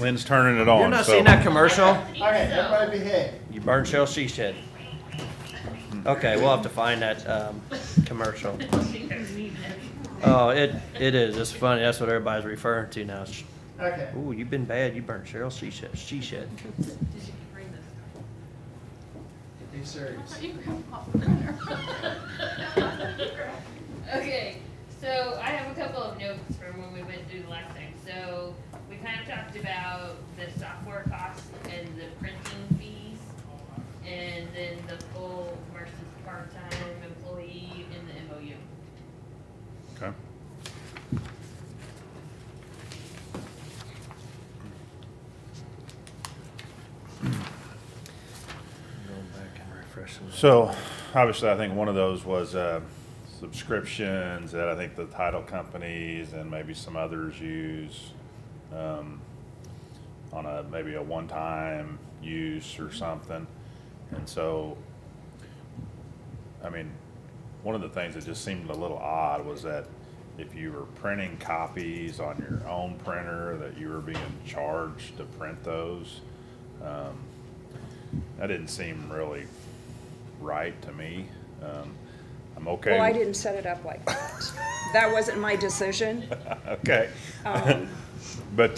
Lynn's turning it on. You're not so. seeing that commercial? Okay, everybody behave. You burn Cheryl She Shed. Okay, we'll have to find that commercial. Oh, it is. It's funny. That's what everybody's referring to now. Okay. Ooh, you've been bad. You burnt Cheryl She Shed. Be serious. Okay, so I have a couple of notes from when we went through the last time. So we kind of talked about the software costs and the printing fees, and then the full versus part-time employee in the MOU. Okay. So, obviously, I think one of those was subscriptions that I think the title companies and maybe some others use on maybe a one-time use or something. And so, I mean, one of the things that just seemed a little odd was that if you were printing copies on your own printer, that you were being charged to print those. That didn't seem really right to me. I'm okay. Well, I didn't set it up like that. That wasn't my decision. Okay. But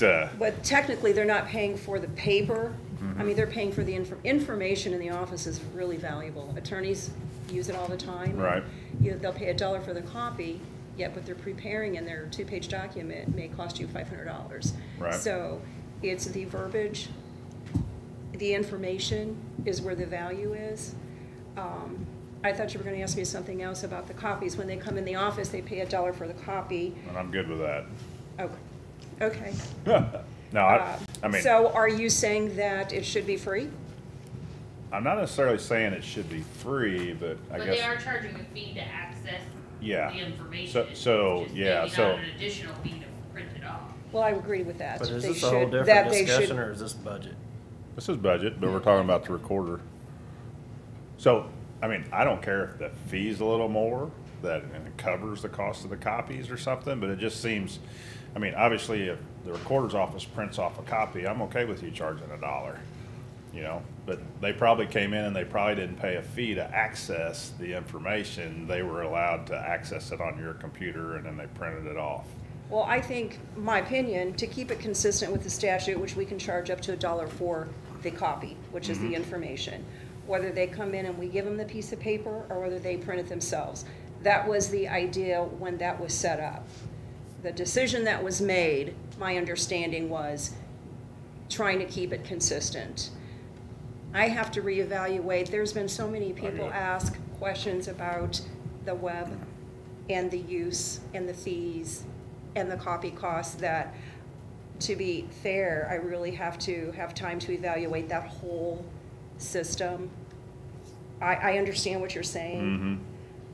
technically, they're not paying for the paper. Mm-hmm. I mean, they're paying for the information in the office is really valuable. Attorneys use it all the time. Right. They'll pay $1 for the copy, yet what they're preparing in their 2-page document may cost you $500. Right. So it's the verbiage, the information is where the value is. I thought you were going to ask me something else about the copies. When they come in the office, they pay $1 for the copy. And I'm good with that. Okay. No, I mean. So are you saying that it should be free? I'm not necessarily saying it should be free, but I But guess. they are charging a fee to access Yeah. the information. So, which is yeah, maybe so. not an additional fee to print it off. Well, I agree with that. But is They this a whole should- different that they discussion, should- or is this budget? This is budget, but we're talking about the recorder. So, I mean, I don't care if the fee's a little more, that it covers the cost of the copies or something, but it just seems, I mean, obviously, if the recorder's office prints off a copy, I'm okay with you charging $1, you know? But they probably came in and they probably didn't pay a fee to access the information. They were allowed to access it on your computer and then they printed it off. Well, I think, my opinion, to keep it consistent with the statute, which we can charge up to $1 for the copy, which is the information, whether they come in and we give them the piece of paper or whether they print it themselves. That was the idea when that was set up. The decision that was made, my understanding was trying to keep it consistent. I have to reevaluate. There's been so many people ask questions about the web and the use and the fees and the copy costs that, to be fair, I really have to have time to evaluate that whole system. I understand what you're saying.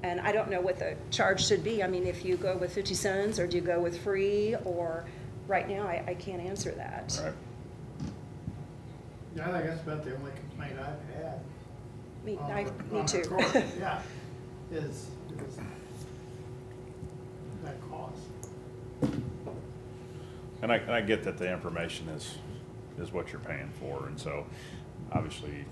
And I don't know what the charge should be. I mean, if you go with 50 cents or do you go with free, or right now I can't answer that. Right. Yeah, I think that's about the only complaint I've had. Me on too. the court. Yeah, is that cost. And I get that the information is what you're paying for, and so obviously.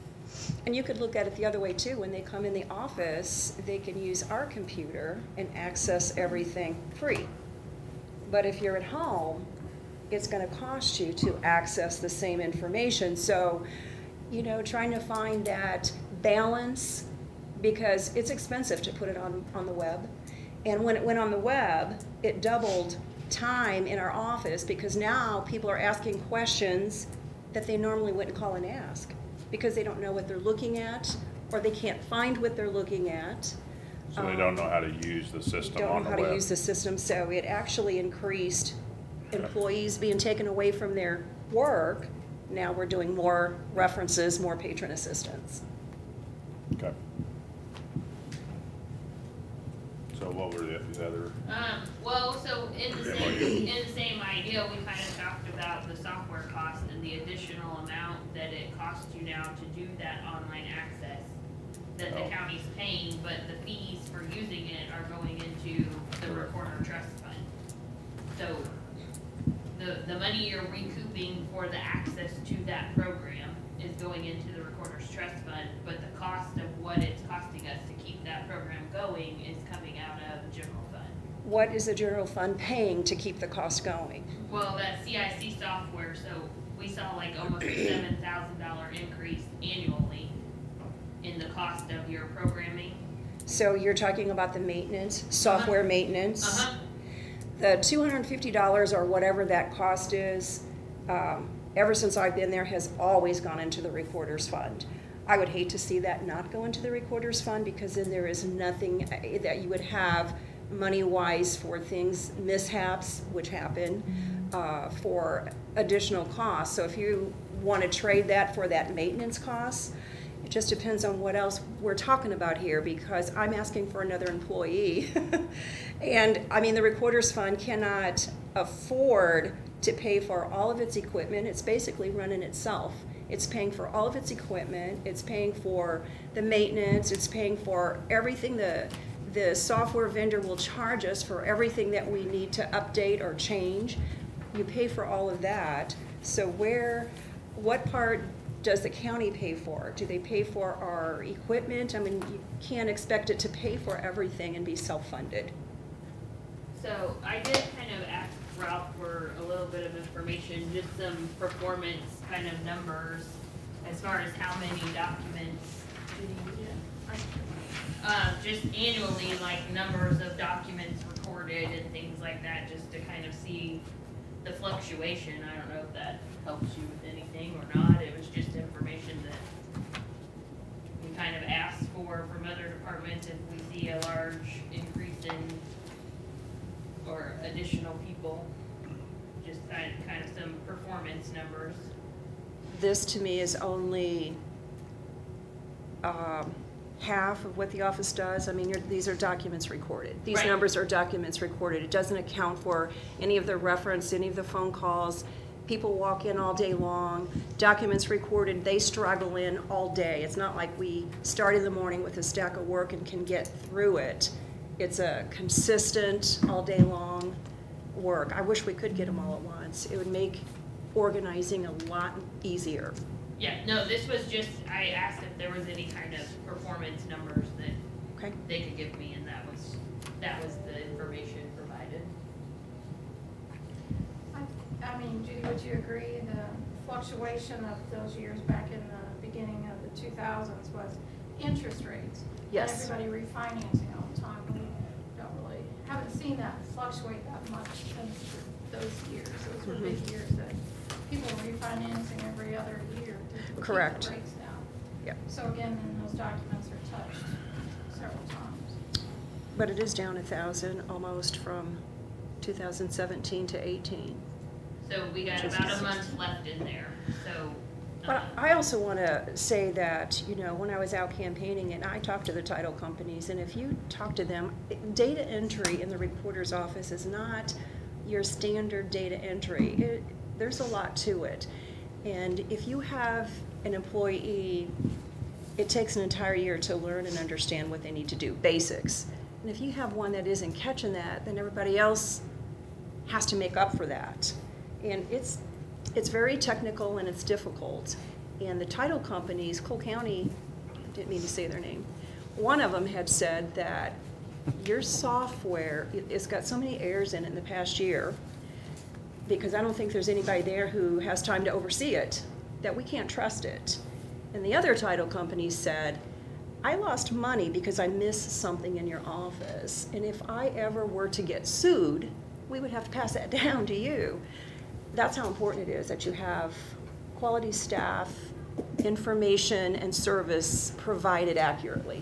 And you could look at it the other way too. When they come in the office, they can use our computer and access everything free. But if you're at home, it's going to cost you to access the same information. So, you know, trying to find that balance, because it's expensive to put it on the web. And when it went on the web, it doubled time in our office, because now people are asking questions that they normally wouldn't call and ask because they don't know what they're looking at, or they can't find what they're looking at. So they don't know how to use the system on the web. Don't know how to use the system, so it actually increased employees being taken away from their work. Now we're doing more references, more patron assistance. Okay. So what were the other? Well, so in the same idea, we kind of talked about the software cost and the additional amount that it costs you now to do that online access that the county's paying, but the fees for using it are going into the recorder trust fund. So the money you're recouping for the access to that program is going into the Recorder's Trust Fund, but the cost of what it's costing us to keep that program going is coming out of general fund. What is the general fund paying to keep the cost going? Well, that CIC software, so we saw like almost a $7,000 increase annually in the cost of your programming. So you're talking about the maintenance, software maintenance? Uh-huh. The $250 or whatever that cost is, ever since I've been there, has always gone into the Recorder's Fund. I would hate to see that not go into the Recorder's Fund, because then there is nothing that you would have money-wise for things, mishaps, which happen, for additional costs. So if you want to trade that for that maintenance cost, it just depends on what else we're talking about here, because I'm asking for another employee. And I mean, the Recorder's Fund cannot afford to pay for all of its equipment. It's basically running itself. It's paying for all of its equipment. It's paying for the maintenance. It's paying for everything the software vendor will charge us for everything that we need to update or change. You pay for all of that. So what part does the county pay for? Do they pay for our equipment? I mean, you can't expect it to pay for everything and be self-funded. So I did kind of ask Ralph for a little bit of information, just some performance kind of numbers as far as how many documents. Just annually, like numbers of documents recorded and things like that, just to kind of see the fluctuation. I don't know if that helps you with anything or not. It was just information that we kind of asked for from other departments if we see a large increase in or additional people. Just kind of some performance numbers. This to me is only half of what the office does. I mean, these are documents recorded. These Right. numbers are documents recorded. It doesn't account for any of the reference, any of the phone calls. People walk in all day long, documents recorded, they struggle in all day. It's not like we start in the morning with a stack of work and can get through it. It's a consistent, all day long work. I wish we could get them all at once. It would make organizing a lot easier. Yeah, no, this was just, I asked if there was any kind of performance numbers that Okay. they could give me, and that was the information provided. I mean, Judy, would you agree the fluctuation of those years back in the beginning of the 2000s was interest rates? Yes. And everybody refinancing all the time. We haven't seen that fluctuate that much since those years. Those were big years that people were refinancing every other year to keep Correct. the rates down. Yep. So again, then those documents are touched several times. But it is down 1,000 almost from 2017 to 18. So we got Which is about a 60. month left in there, so. But I also want to say that, you know, when I was out campaigning and I talked to the title companies, and if you talk to them, data entry in the recorder's office is not your standard data entry. There's a lot to it. And if you have an employee, it takes an entire year to learn and understand what they need to do, basics. And if you have one that isn't catching that, then everybody else has to make up for that. And it's very technical and it's difficult. And the title companies, Cole County, didn't mean to say their name, one of them had said that your software, it's got so many errors in it in the past year, because I don't think there's anybody there who has time to oversee it, that we can't trust it. And the other title company said, I lost money because I missed something in your office. And if I ever were to get sued, we would have to pass that down to you. That's how important it is that you have quality staff, information, and service provided accurately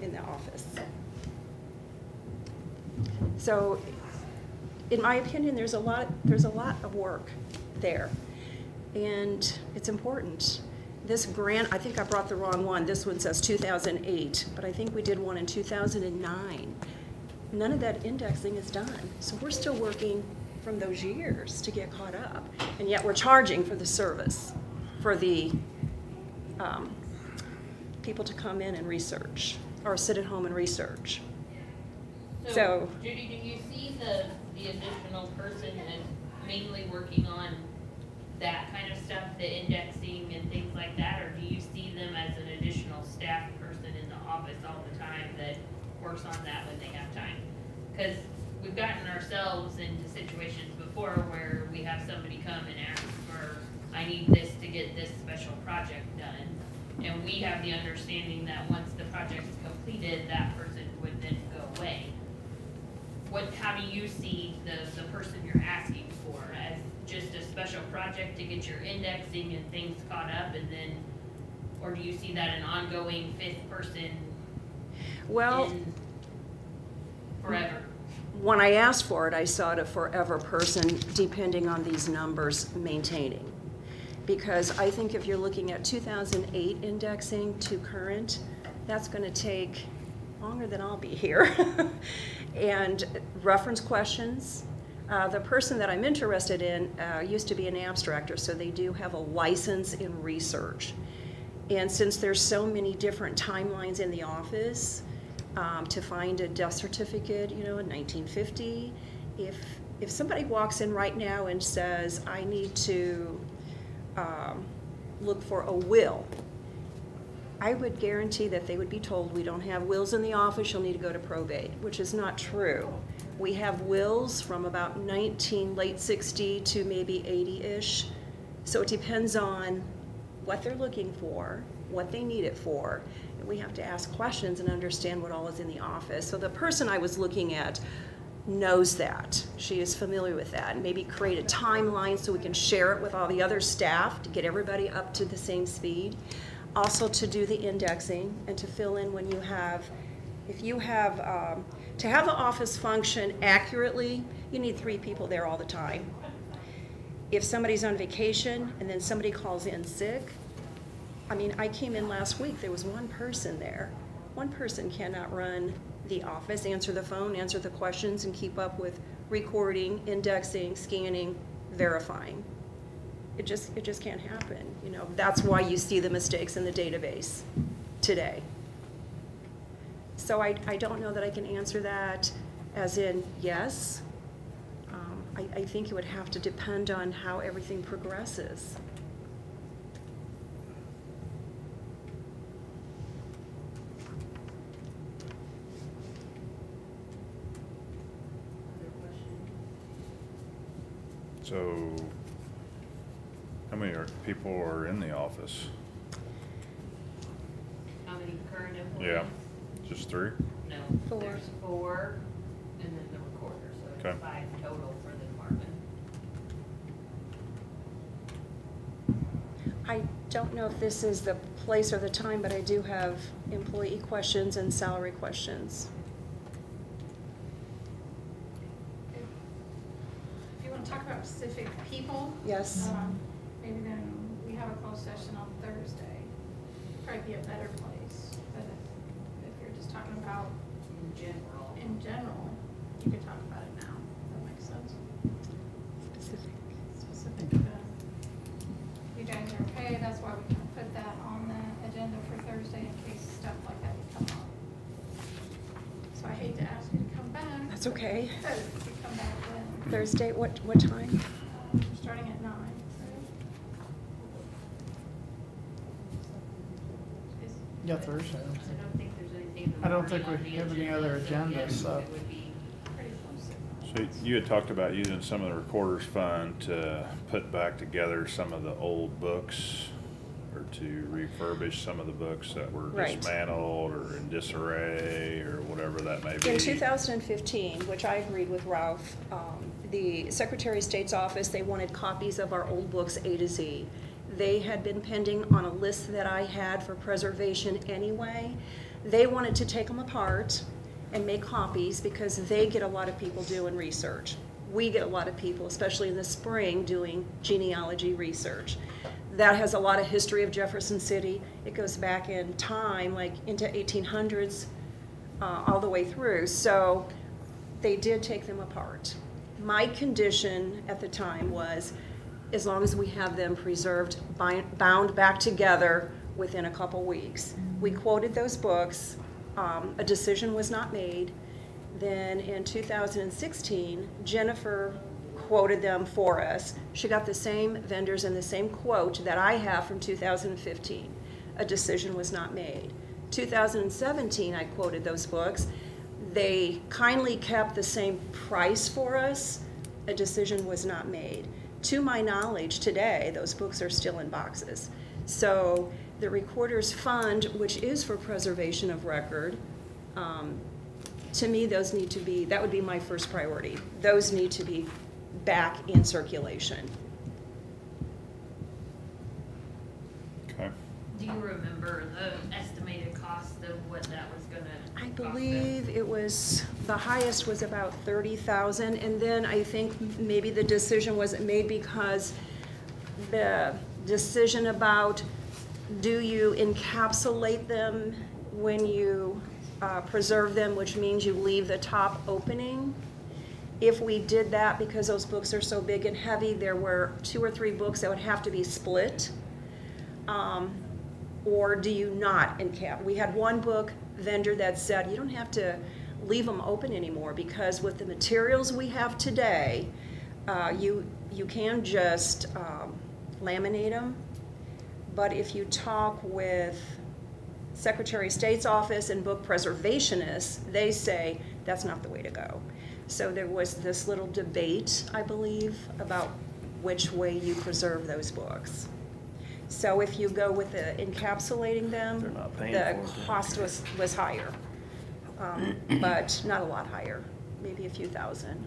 in the office. So, in my opinion, there's a lot of work there, and it's important. This grant, I think I brought the wrong one. This one says 2008, but I think we did one in 2009. None of that indexing is done, so we're still working from those years to get caught up, and yet we're charging for the service, for the people to come in and research, or sit at home and research. So- Judy, do you see the additional person as mainly working on that kind of stuff, the indexing and things like that, or do you see them as an additional staff person in the office all the time that works on that when they have time? Because we've gotten ourselves into situations before where we have somebody come and ask for, I need this to get this special project done. And we have the understanding that once the project's completed, that person would then go away. How do you see the person you're asking for, as just a special project to get your indexing and things caught up, and then, or do you see that an ongoing fifth person Well, in forever? when I asked for it, I saw it a forever person, depending on these numbers maintaining. Because I think if you're looking at 2008 indexing to current, that's going to take longer than I'll be here. And reference questions. The person that I'm interested in used to be an abstractor, so they do have a license in research. And since there's so many different timelines in the office, to find a death certificate, you know, in 1950, if somebody walks in right now and says, I need to look for a will, I would guarantee that they would be told, we don't have wills in the office, you'll need to go to probate, which is not true. We have wills from about late 60 to maybe 80-ish. So it depends on what they're looking for, what they need it for. And we have to ask questions and understand what all is in the office. So the person I was looking at knows that. She is familiar with that. And maybe create a timeline so we can share it with all the other staff to get everybody up to the same speed. Also to do the indexing and to fill in when you have, if you have, to have the office function accurately, you need 3 people there all the time. If somebody's on vacation and then somebody calls in sick, I mean, I came in last week, there was 1 person there. 1 person cannot run the office, answer the phone, answer the questions, and keep up with recording, indexing, scanning, verifying. It just can't happen. You know, that's why you see the mistakes in the database today. So I don't know that I can answer that as in yes. I think it would have to depend on how everything progresses. Other questions? So, how many people are in the office? How many current employees? Yeah, just 3? No, 4. there's 4, and then the recorder, so Okay. it's 5 total for the department. I don't know if this is the place or the time, but I do have employee questions and salary questions. If you want to talk about specific people, Yes. maybe then we have a closed session on Thursday. Probably be a better place. But if you're just talking about in general, you could talk about it now. That makes sense. Specific. You guys are okay, that's why we can put that on the agenda for Thursday in case stuff like that would come up. So I hate to ask you to come back. That's okay. But if you come back then, Thursday, what time? we're starting at 9. Is- Yeah, Thursday. I don't think there's anything. I don't think already we on have the any other agenda, agendas, yes, so. it would be Pretty close. So you had talked about using some of the recorder's fund to put back together some of the old books, or to refurbish some of the books that were Right. dismantled or in disarray, or whatever that may be. In 2015, which I agreed with Ralph, the Secretary of State's office, they wanted copies of our old books A to Z. They had been pending on a list that I had for preservation anyway. They wanted to take them apart and make copies because they get a lot of people doing research. We get a lot of people, especially in the spring, doing genealogy research. That has a lot of history of Jefferson City. It goes back in time, like into 1800s, all the way through. So they did take them apart. My condition at the time was, as long as we have them preserved, bound back together within a couple weeks. We quoted those books. A decision was not made. Then in 2016, Jennifer quoted them for us. She got the same vendors and the same quote that I have from 2015. A decision was not made. 2017, I quoted those books. They kindly kept the same price for us. A decision was not made. To my knowledge, today, those books are still in boxes. So the Recorder's Fund, which is for preservation of record, to me, those need to be, that would be my first priority. Those need to be back in circulation. Okay. Do you remember the estimated cost of what that was gonna I cost them? believe it was, the highest was about 30,000, and then I think maybe the decision wasn't made because the decision about do you encapsulate them when you preserve them, which means you leave the top opening. If we did that, because those books are so big and heavy, there were 2 or 3 books that would have to be split. Or do you not encap? We had one book vendor that said, you don't have to leave them open anymore because with the materials we have today, you can just laminate them. But if you talk with Secretary of State's office and book preservationists, they say that's not the way to go. So there was this little debate, I believe, about which way you preserve those books. So if you go with the encapsulating them, They're not paying the for it. cost was higher, but not a lot higher, maybe a few thousand.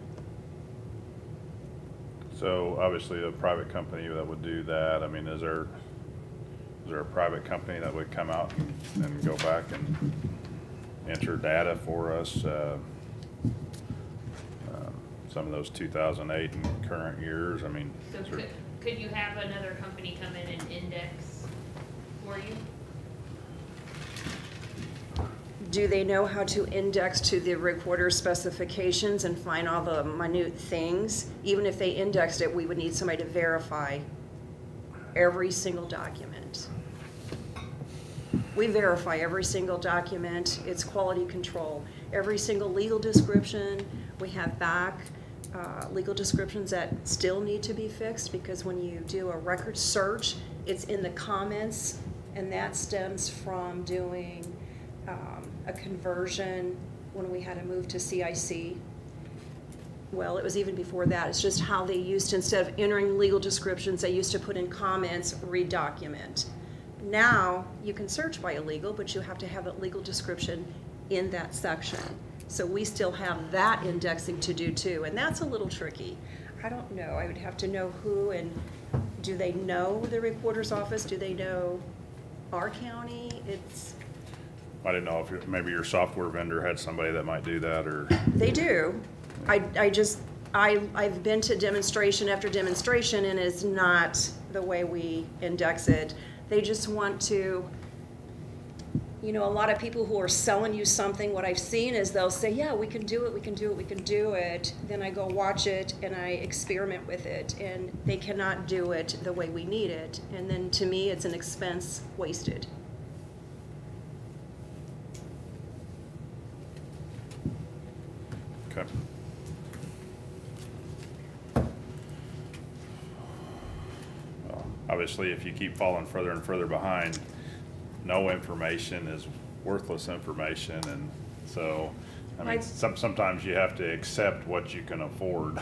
So obviously a private company that would do that, I mean, is there a private company that would come out and go back and enter data for us? Some of those 2008 and current years, I mean. So is there- could you have another company come in and index for you? Do they know how to index to the recorder specifications and find all the minute things? Even if they indexed it, we would need somebody to verify every single document. We verify every single document, it's quality control. Every single legal description, we have back legal descriptions that still need to be fixed because when you do a record search, it's in the comments, and that stems from doing a conversion when we had to move to CIC. Well, it was even before that. It's just how they used, instead of entering legal descriptions, they used to put in comments, redocument. Now, you can search by illegal, but you have to have a legal description in that section. So we still have that indexing to do too, and that's a little tricky. I don't know. I would have to know who, and do they know the recorder's office? Do they know our county? It's, I didn't know if maybe your software vendor had somebody that might do that, or. they do. I've been to demonstration after demonstration, and it's not the way we index it. They just want to, you know, a lot of people who are selling you something, what I've seen is they'll say, yeah, we can do it, we can do it, we can do it. Then I go watch it and I experiment with it, and they cannot do it the way we need it. And then to me, it's an expense wasted. Okay. Well, obviously, if you keep falling further and further behind, no information is worthless information, and so, I mean, sometimes you have to accept what you can afford.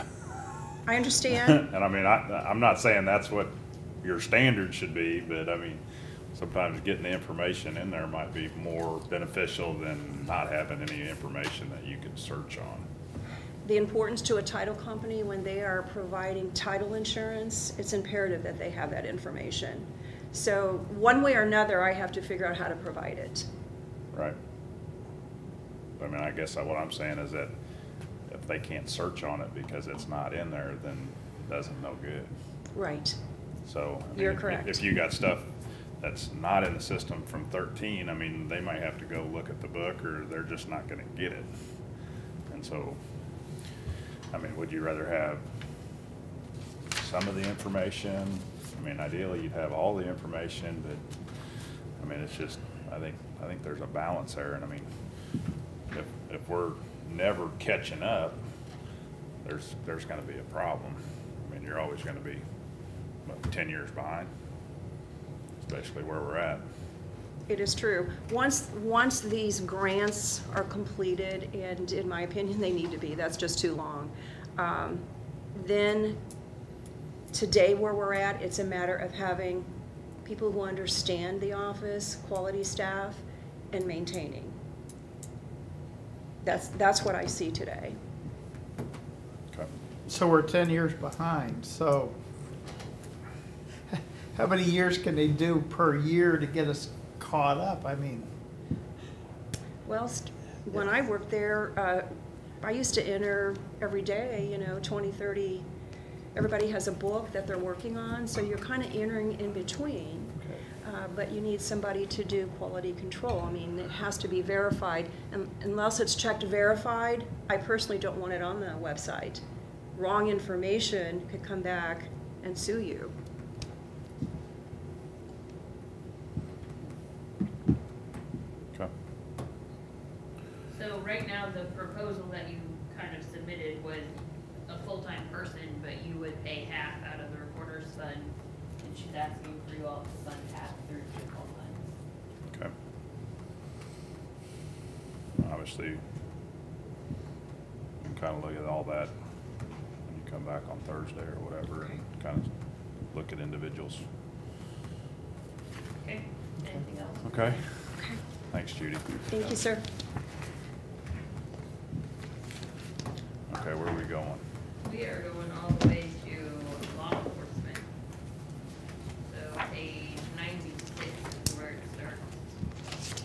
I understand. And I mean, I'm not saying that's what your standard should be, but I mean, sometimes getting the information in there might be more beneficial than not having any information that you can search on. The importance to a title company when they are providing title insurance, it's imperative that they have that information. So one way or another, I have to figure out how to provide it. Right. I mean, I guess what I'm saying is that if they can't search on it because it's not in there, then it doesn't no good. Right. So, I mean, You're correct. If you got stuff that's not in the system from 13, I mean, they might have to go look at the book, or they're just not gonna get it. And so, I mean, would you rather have some of the information? I mean, ideally, you'd have all the information, but, I mean, it's just, I think there's a balance there, and I mean, if we're never catching up, there's gonna be a problem. I mean, you're always gonna be, what, 10 years behind? That's basically where we're at. It is true. Once these grants are completed, and in my opinion, they need to be, that's just too long. Then today where we're at, it's a matter of having people who understand the office, quality staff, and maintaining. That's what I see today. Okay. So we're 10 years behind, so how many years can they do per year to get us caught up? I mean, Well, when I worked there, I used to enter every day, 20, 30. Everybody has a book that they're working on, so you're kind of entering in between. But you need somebody to do quality control. I mean, it has to be verified. And unless it's checked verified, I personally don't want it on the website. Wrong information could come back and sue you. Okay. So right now, the proposal that you kind of submitted was a full-time person, but you would pay half out of the recorder's fund, and she's asking for you all to fund half through general fund. Okay. Obviously, you can kind of look at all that when you come back on Thursday or whatever and kind of look at individuals. Okay, anything else? Okay? Thanks, Judy. Thank you, sir. Okay, where are we going? We are going all the way to law enforcement. So page 96 is where it starts.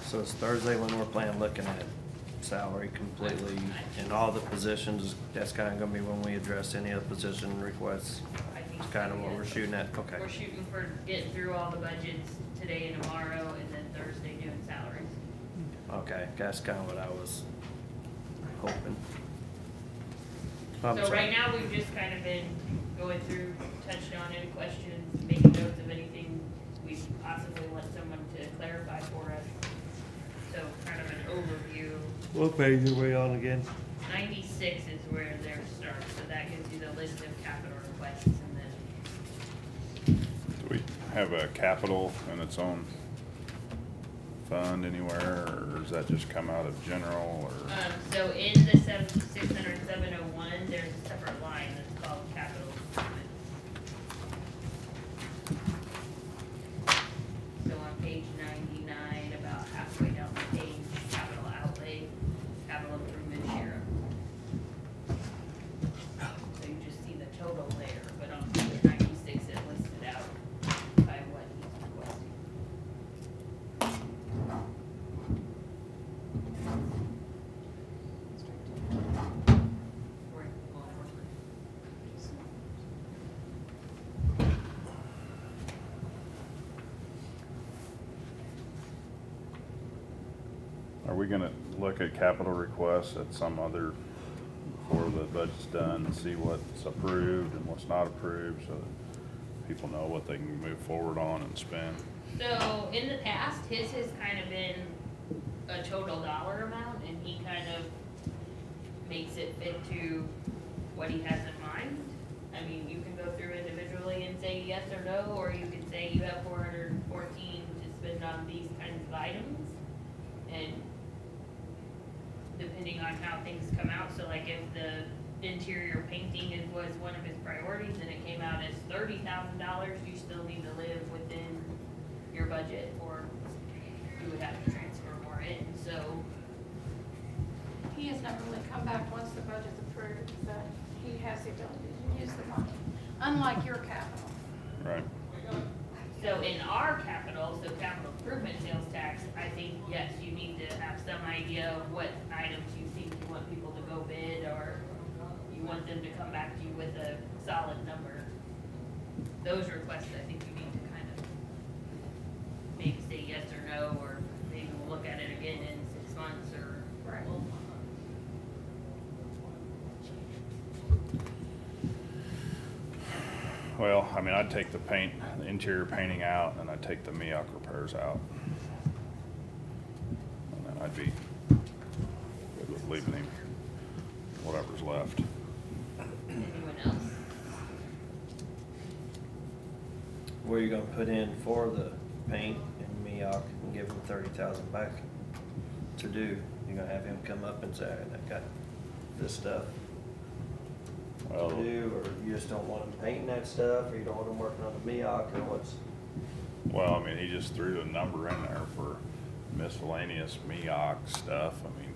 So it's Thursday when we're planning, looking at salary completely in all the positions. That's kind of gonna be when we address any of the position requests. I think It's kind of so, what yeah. we're shooting at, okay. We're shooting for getting through all the budgets today and tomorrow, and then Thursday doing salaries. Okay, that's kind of what I was hoping. I'm So sorry. right now, we've just kind of been going through, touching on any questions, making notes of anything we possibly want someone to clarify for us. So kind of an overview. What page are we on again? 96 is where theirs starts, so that gives you the list of capital requests, and then Do we have a capital in its own fund anywhere, or does that just come out of general, or? So in the 600-701, there's a separate line that's called capital improvement. So on page 99, about halfway down the page, capital outlay, capital improvement share. So you just see the total there, but on page 96, it listed out by what he's requesting. For law enforcement. Are we gonna look at capital requests at some other, before the budget's done, and see what's approved and what's not approved, so that people know what they can move forward on and spend? So in the past, his has kind of been a total dollar amount, and he kind of makes it fit to what he has in mind. I mean, you can go through individually and say yes or no, or you can say you have 414 to spend on these kinds of items. And depending on how things come out, so like if the interior painting was one of his priorities and it came out as $30,000, you still need to live within your budget, or you would have to transfer more in, so. He has never really come back once the budget's approved, that he has the ability to use the money, unlike your capital. Right. So in our capital, so capital improvement sales tax, I think, yes, you need to have some idea of what items you think you want people to go bid, or you want them to come back to you with a solid number. Those requests, I think you need to kind of maybe say yes or no, or maybe we'll look at it again in 6 months, or. Right. Well, I mean, I'd take the paint, the interior painting out, and I'd take the MEOC repairs out. And then I'd be good with leaving him whatever's left. Anyone else? What are you gonna put in for the paint and MEAC and give him 30,000 back to do? You're gonna have him come up and say, I got this stuff Well, to do, or you just don't want him painting that stuff, or you don't want him working on the MEAC, or what's? well, I mean, he just threw a number in there for miscellaneous MEAC stuff. I mean,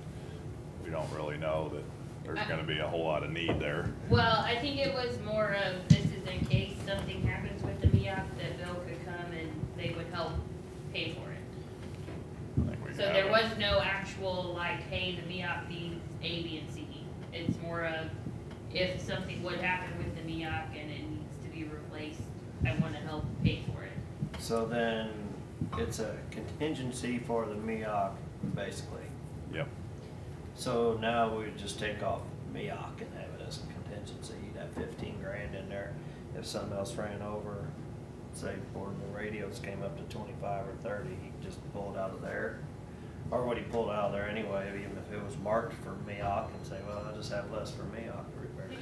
we don't really know that there's gonna be a whole lot of need there. Well, I think it was more of, this is in case something happens with the MEAC, that Bill could come and they would help pay for it. I think we So have there it. was no actual like, hey, the MEAC needs A, B, and C. It's more of, if something would happen with the MEAC and it needs to be replaced, I wanna help pay for it. So then, it's a contingency for the MEAC, basically. Yep. So now we would just take off MEAC and have it as a contingency. You'd have 15 grand in there. If something else ran over, say portable radios came up to 25 or 30, he'd just pull it out of there. Or would he pull it out of there anyway, even if it was marked for MEAC, and say, well, I just have less for MEAC repairs.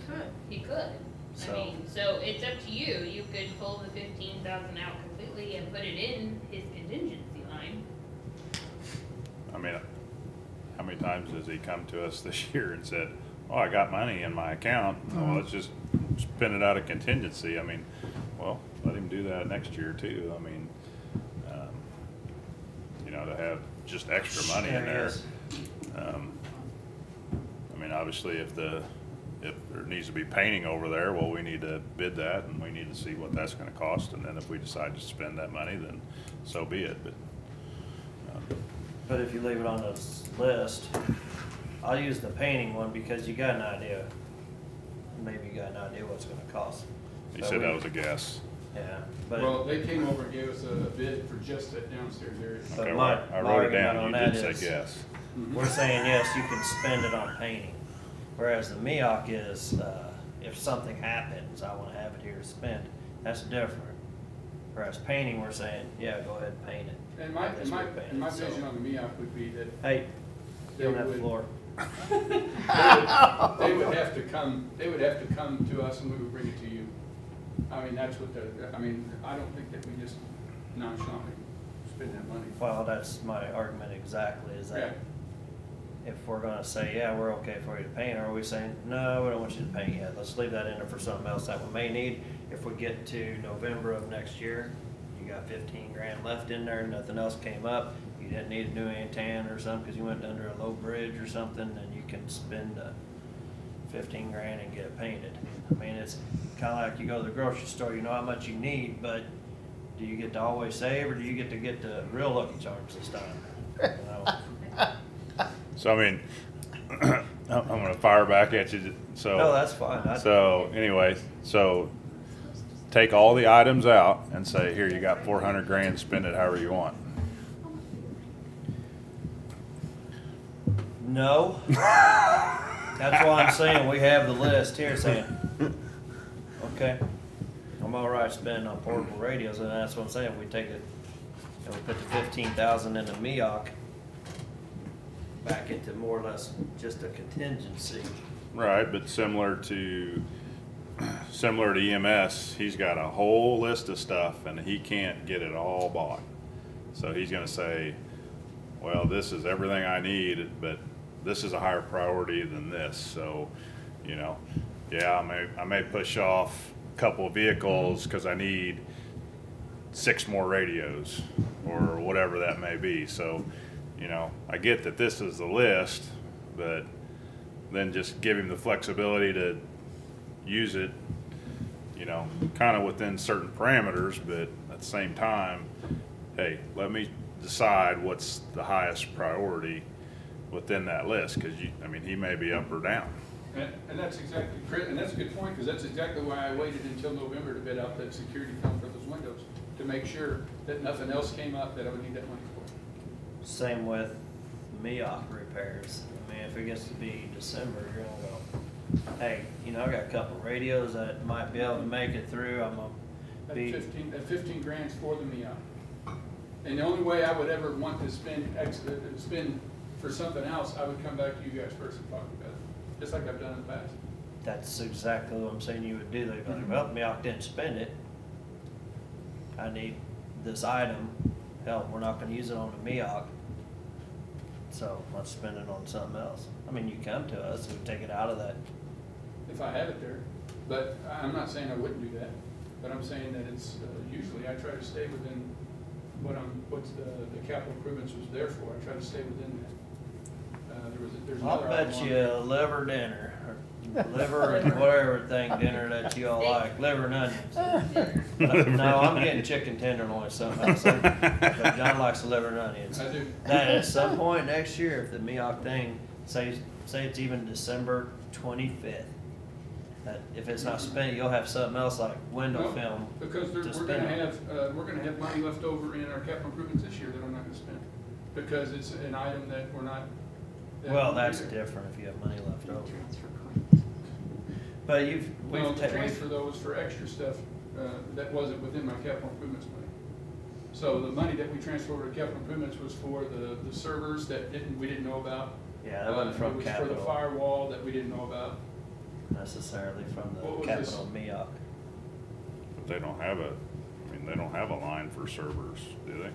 He could. So- I mean, so it's up to you. You could pull the 15,000 out completely and put it in his contingency line. I mean, how many times has he come to us this year and said, oh, I got money in my account, well, let's just spend it out of contingency? I mean, well, let him do that next year too. I mean, you know, to have just extra money in Yeah, there. yes. I mean, obviously, if there needs to be painting over there, well, we need to bid that, and we need to see what that's gonna cost, and then if we decide to spend that money, then so be it, but, But if you leave it on this list, I'll use the painting one because you got an idea. Maybe you got an idea what it's gonna cost. he But said we- that was a guess. Yeah, but. Well, they came over and gave us a bid for just that downstairs area. But Okay, my- well, I my wrote it argument down, on you that did is- say guess. We're saying, yes, you can spend it on painting, whereas the MEAC is, if something happens, I wanna have it here to spend, that's different. Whereas painting, we're saying, yeah, go ahead and paint it. And my So- vision on the MEAC would be that Hey, They you don't have the would- floor. they would have to come to us and we would bring it to you. I mean, that's what I don't think that we just nonchalantly spend that money. Well, that's my argument exactly, is Yeah. that if we're gonna say, yeah, we're okay for you to paint, or are we saying, no, we don't want you to paint yet, let's leave that in there for something else that we may need. If we get to November of next year, you got 15 grand left in there, nothing else came up, you didn't need a new antenna or something, cause you went under a low bridge or something, then you can spend 15 grand and get it painted. I mean, it's kinda like you go to the grocery store, you know how much you need, but do you get to always save, or do you get to get the real Lucky Charms this time? You know? So, I mean, I'm gonna fire back at you, so. No, that's fine. So, anyway, so take all the items out and say, here, you got 400 grand, spend it however you want. No. That's why I'm saying we have the list here saying, okay, I'm all right spending on portable radios, and that's what I'm saying, we take it, and we put the 15,000 in the MEAC back into more or less just a contingency. Right, but similar to EMS, he's got a whole list of stuff and he can't get it all bought. So he's gonna say, well, this is everything I need, but this is a higher priority than this, so, you know, yeah, I may push off a couple of vehicles because I need 6 more radios or whatever that may be. So, you know, I get that this is the list, but then just give him the flexibility to use it, you know, kind of within certain parameters, but at the same time, hey, let me decide what's the highest priority within that list, because I mean, he may be up or down. And that's exactly, and that's a good point, because that's exactly why I waited until November to bid out that security film for those windows, to make sure that nothing else came up that I would need that money for. Same with MEAC repairs. I mean, if it gets to be December, you're gonna go, hey, you know, I got a couple radios that might be able to make it through, I'm gonna That be. 15 grand's for the MEAC. And the only way I would ever want to spend for something else, I would come back to you guys first and talk about it. just like I've done in the past. That's exactly what I'm saying you would do. They'd be like, well, MEAC didn't spend it. I need this item. Hell, we're not gonna use it on the MEAC. So let's spend it on something else. I mean, you come to us, we take it out of that. If I have it there. But I'm not saying I wouldn't do that, but I'm saying that it's, usually I try to stay within what's the capital improvements was there for. I try to stay within that. There's I'll another item bet on you there. a liver dinner, or liver and whatever thing dinner that you all like, liver and onions. No, I'm getting chicken tenderloin something else. But John likes the liver and onions. I do. That at some point next year, if the MEAC thing, say it's even December 25th, that if it's not spent, you'll have something else like window No, film. because to we're spend gonna on. we're gonna have money left over in our capital improvements this year that I'm not gonna spend. Because it's an item that we're not. that Well, we that's either. different if you have money left over. Transfer costs. But Well, the transfer though was for extra stuff, that wasn't within my capital improvements money. So the money that we transferred over to capital improvements was for the servers that we didn't know about. Yeah, that wasn't from It was for capital. the firewall that we didn't know about. Necessarily from What the was capital this? MEAC. But they don't have they don't have a line for servers, do they?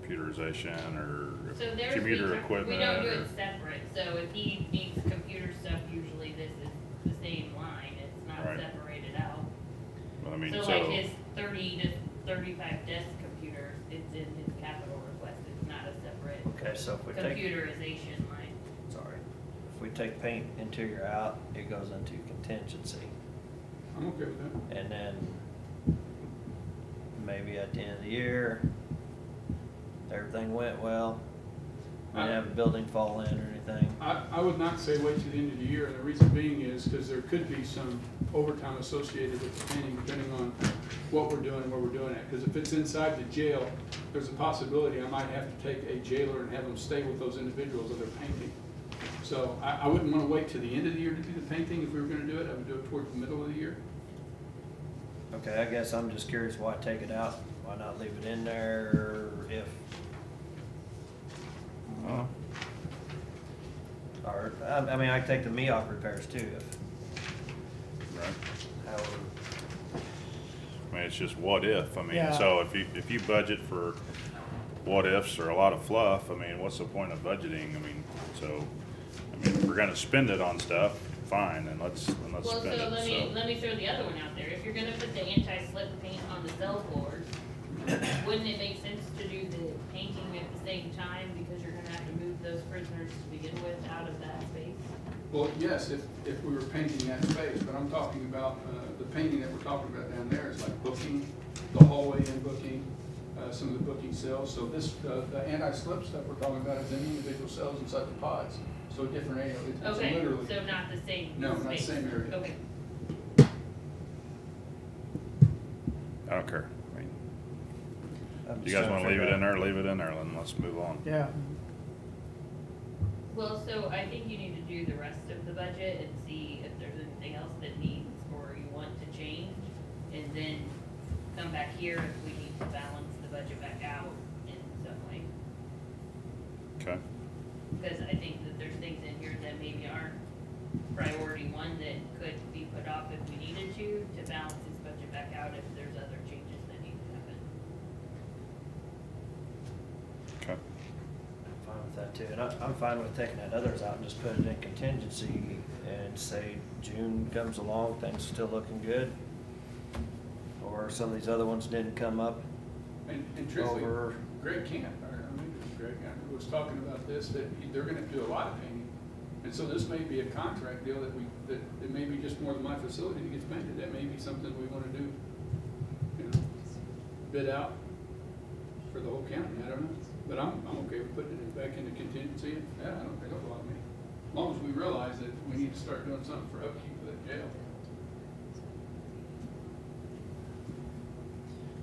Computerization or So there's, computer we equipment? don't do or- it separate, so if he needs computer stuff, usually this is the same line, it's not Right. separated out. Well, I mean, So like his 30 to 35 desk computers, it's in his capital request, it's not a separate Okay, so if we take, computerization line. sorry, if we take paint interior out, it goes into contingency. I'm okay with that. And then maybe at the end of the year, everything went well. We didn't have a building fall in or anything. I would not say wait till the end of the year, and the reason being is because there could be some overtime associated with the painting, depending on what we're doing and where we're doing it. Because if it's inside the jail, there's a possibility I might have to take a jailer and have them stay with those individuals that they're painting. So I wouldn't want to wait till the end of the year to do the painting. If we were going to do it, I would do it towards the middle of the year. Okay, I guess I'm just curious why take it out? Why not leave it in there if? Oh. Or, I mean, I take the MEAC repairs too, if, Right. however. I mean, it's just what if, Yeah. so if you budget for what ifs or a lot of fluff, I mean, what's the point of budgeting? If we're gonna spend it on stuff, fine, then let's Well, spend so it, let me throw the other one out there, if you're gonna put the anti-slip paint on the cell board, wouldn't it make sense to do the painting at the same time, because you're gonna have to move those prisoners to begin with out of that space? Well, yes, if we were painting that space, but I'm talking about, the painting that we're talking about down there is like booking, the hallway in booking, some of the booking cells. So this, the anti-slip stuff we're talking about is in individual cells inside the pods, so a different area. It's Okay, literally. so not the same No, not the space. same area. Okay. I don't care. I mean, I'm you just guys trying to wanna leave figure it in out- there, leave it in there, then let's move on. Yeah, Well, so I think you need to do the rest of the budget and see if there's anything else that needs or you want to change. And then come back here if we need to balance the budget back out in some way. Okay, Because I think that there's things in here that maybe aren't priority one that could be put off if we needed to balance this budget back out if there's other changes that need to happen. okay. I'm fine with that too, and I'm fine with taking that others out and just put it in contingency and say June comes along, things still looking good. Or some of these other ones didn't come up And truthfully, over, Greg can't, or I mean, it was Greg, I was talking about this, that they're gonna do a lot of painting. And so this may be a contract deal that it may be just more than my facility that gets painted, that may be something we wanna do, you know, bid out for the whole county, I don't know. But I'm okay with putting it back into contingency, yeah, I don't bother me. As long as we realize that we need to start doing something for upkeep of that jail.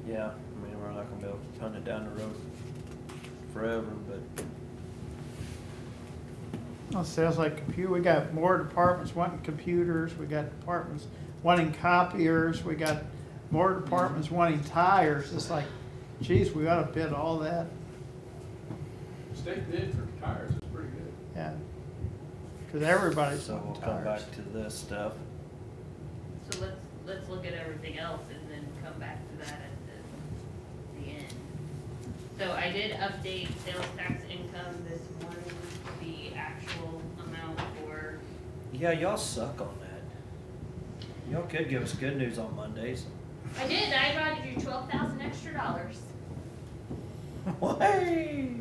yeah, I mean, we're not gonna be able to punt it down the road forever, but well, it sounds like we got more departments wanting computers, we got departments wanting copiers, we got more departments wanting tires. It's like, geez, we ought to bid all that, State bid for tires is pretty good. yeah. Cause everybody's So wanting we'll come tires. back to this stuff. So let's look at everything else and then come back to that at the end. So I did update sales tax income this morning, the actual amount for, Yeah, y'all suck on that. Y'all could give us good news on Mondays. I did, I brought you $12,000 extra dollars. Way!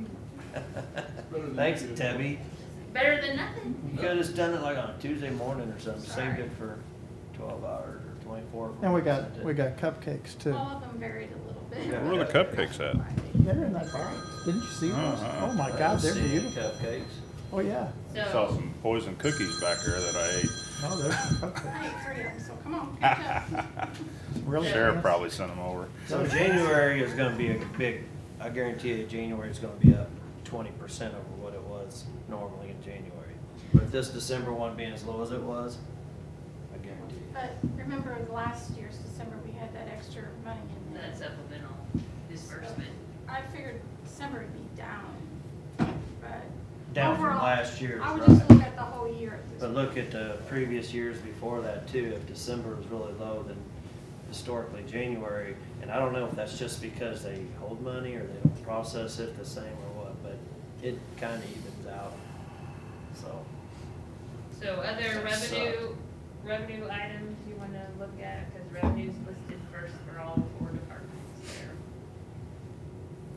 Thanks, Debbie. Better than nothing. You could have just done it like on a Tuesday morning or something, saved it for 12 hours or 24. if And we sent it. got cupcakes too. All of them varied a little bit. Yeah. Where are the cupcakes at? They're in that box. Didn't you see those? Oh my God, they're Seeing beautiful. Cupcakes. Oh, yeah. Saw So, some poison cookies back there that I ate. Oh, there's some I cupcakes. ate 3 of them, so come on, catch up. Really? Sheriff probably sent them over. So January is gonna be a big, I guarantee you, January is gonna be up 20% over what it was normally in January. With this December one being as low as it was, I guarantee you. But remember last year's December, we had that extra money in there. that supplemental disbursement. I figured December would be down, but. Down from overall, last year's, I would right. just look at the whole year at this. But look at the previous years before that too, if December was really low, then historically January, and I don't know if that's just because they hold money or they don't process it the same or what, but it kinda evens out, so. So other That revenue items you wanna look at, cause revenue's listed first for all 4 departments there.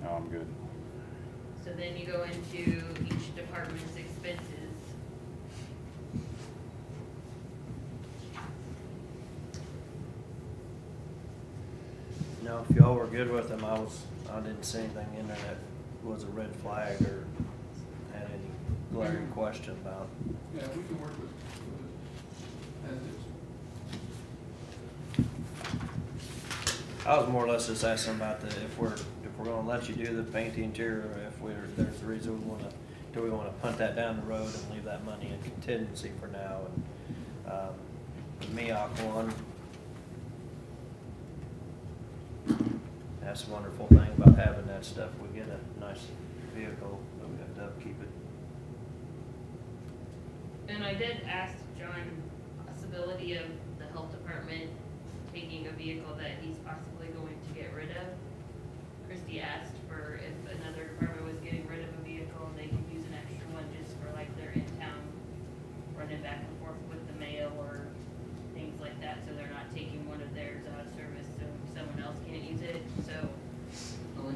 No, I'm good. So then you go into each department's expenses. No, if y'all were good with them, I didn't see anything in there that was a red flag or had any glaring question about. Yeah, we can work with as is. I was more or less just asking about if we're gonna let you do the paint the interior, or if there's a reason do we wanna punt that down the road and leave that money in contingency for now? And, the MEAC one, that's the wonderful thing about having that stuff. We get a nice vehicle, but we have to upkeep it. And I did ask John possibility of the health department taking a vehicle that he's possibly going to get rid of. Christie asked for if another department was getting rid of a vehicle, they could use an extra one just for like their in-town running back and forth with the mail or things like that, so they're not taking one of theirs out of service so someone else can't use it, so, No,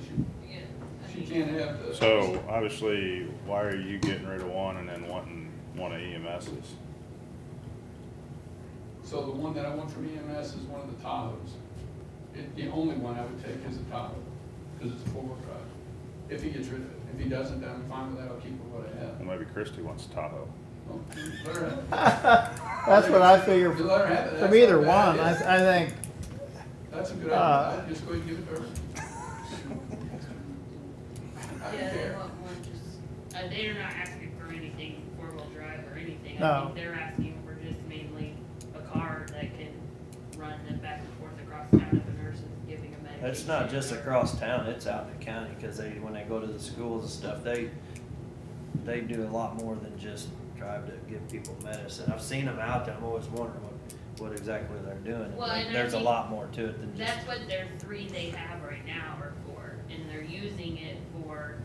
yeah. I she mean- can't have the. So obviously, why are you getting rid of one and then wanting one of EMS's? So the one that I want from EMS is one of the Tahoes. The only one I would take is a Tahoe, because it's a 4-wheel drive. If he gets rid of it. If he doesn't, then I'm fine with that, I'll keep it what I have. Well, maybe Christie wants Tahoe. Well, let her have it. That's what I figure Just let her have it. from That's either not a bad one. idea. I think, That's a good Uh, idea, I'd just go ahead and give it to her. I Yeah, don't they care. want one just, they're not asking for anything 4-wheel drive or anything. I No. think they're asking for just mainly a car that can run them back and forth across town if a nurse is giving a medication. It's not just or- across town, it's out in the county, cause when they go to the schools and stuff, they do a lot more than just drive to give people medicine. I've seen them out there, I'm always wondering what exactly they're doing. Well, and I There's a think lot more to it than just, That's what their 3 they have right now are for, and they're using it for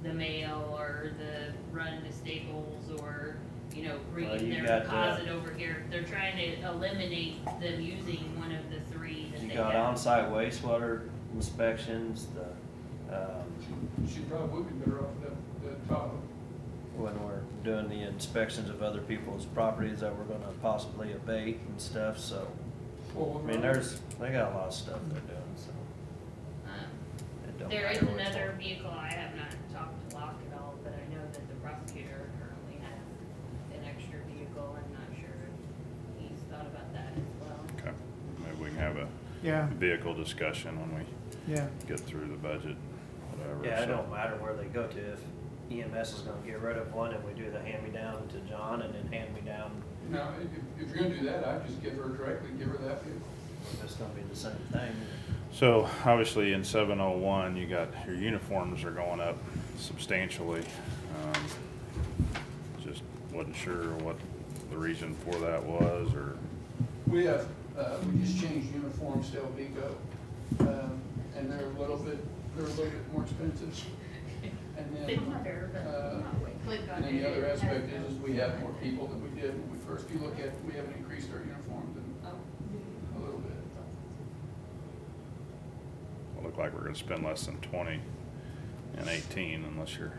the mail or the run to Staples or, you know, Well, bringing you their got deposit over here. They're trying to eliminate them using one of the 3 that you they got have. on-site wastewater inspections, She probably would be better off with the Tahoe. when we're doing the inspections of other people's properties that we're gonna possibly abate and stuff, so. Well, I mean, they got a lot of stuff they're doing, so. Um, it don't There matter is what it's another for. vehicle, I have not talked to Locke at all, but I know that the prosecutor currently has an extra vehicle. I'm not sure if he's thought about that as well. Okay, maybe we can have a yeah, vehicle discussion when we yeah. get through the budget, whatever. Yeah, it so. don't matter where they go to, if EMS is gonna get rid of one and we do the hand-me-down to John and then hand-me-down, Now, if you're gonna do that, I'd just give her directly, give her that vehicle. it's gonna be the same thing. So obviously in 701, you got, your uniforms are going up substantially. Just wasn't sure what the reason for that was, or, We have, we just changed uniforms to Elvico, and they're a little bit more expensive. And then, and then the other aspect is we have more people than we did when we first, if you look at, we haven't increased our uniforms in a little bit. it looked like we're gonna spend less than 20 in 18 unless you're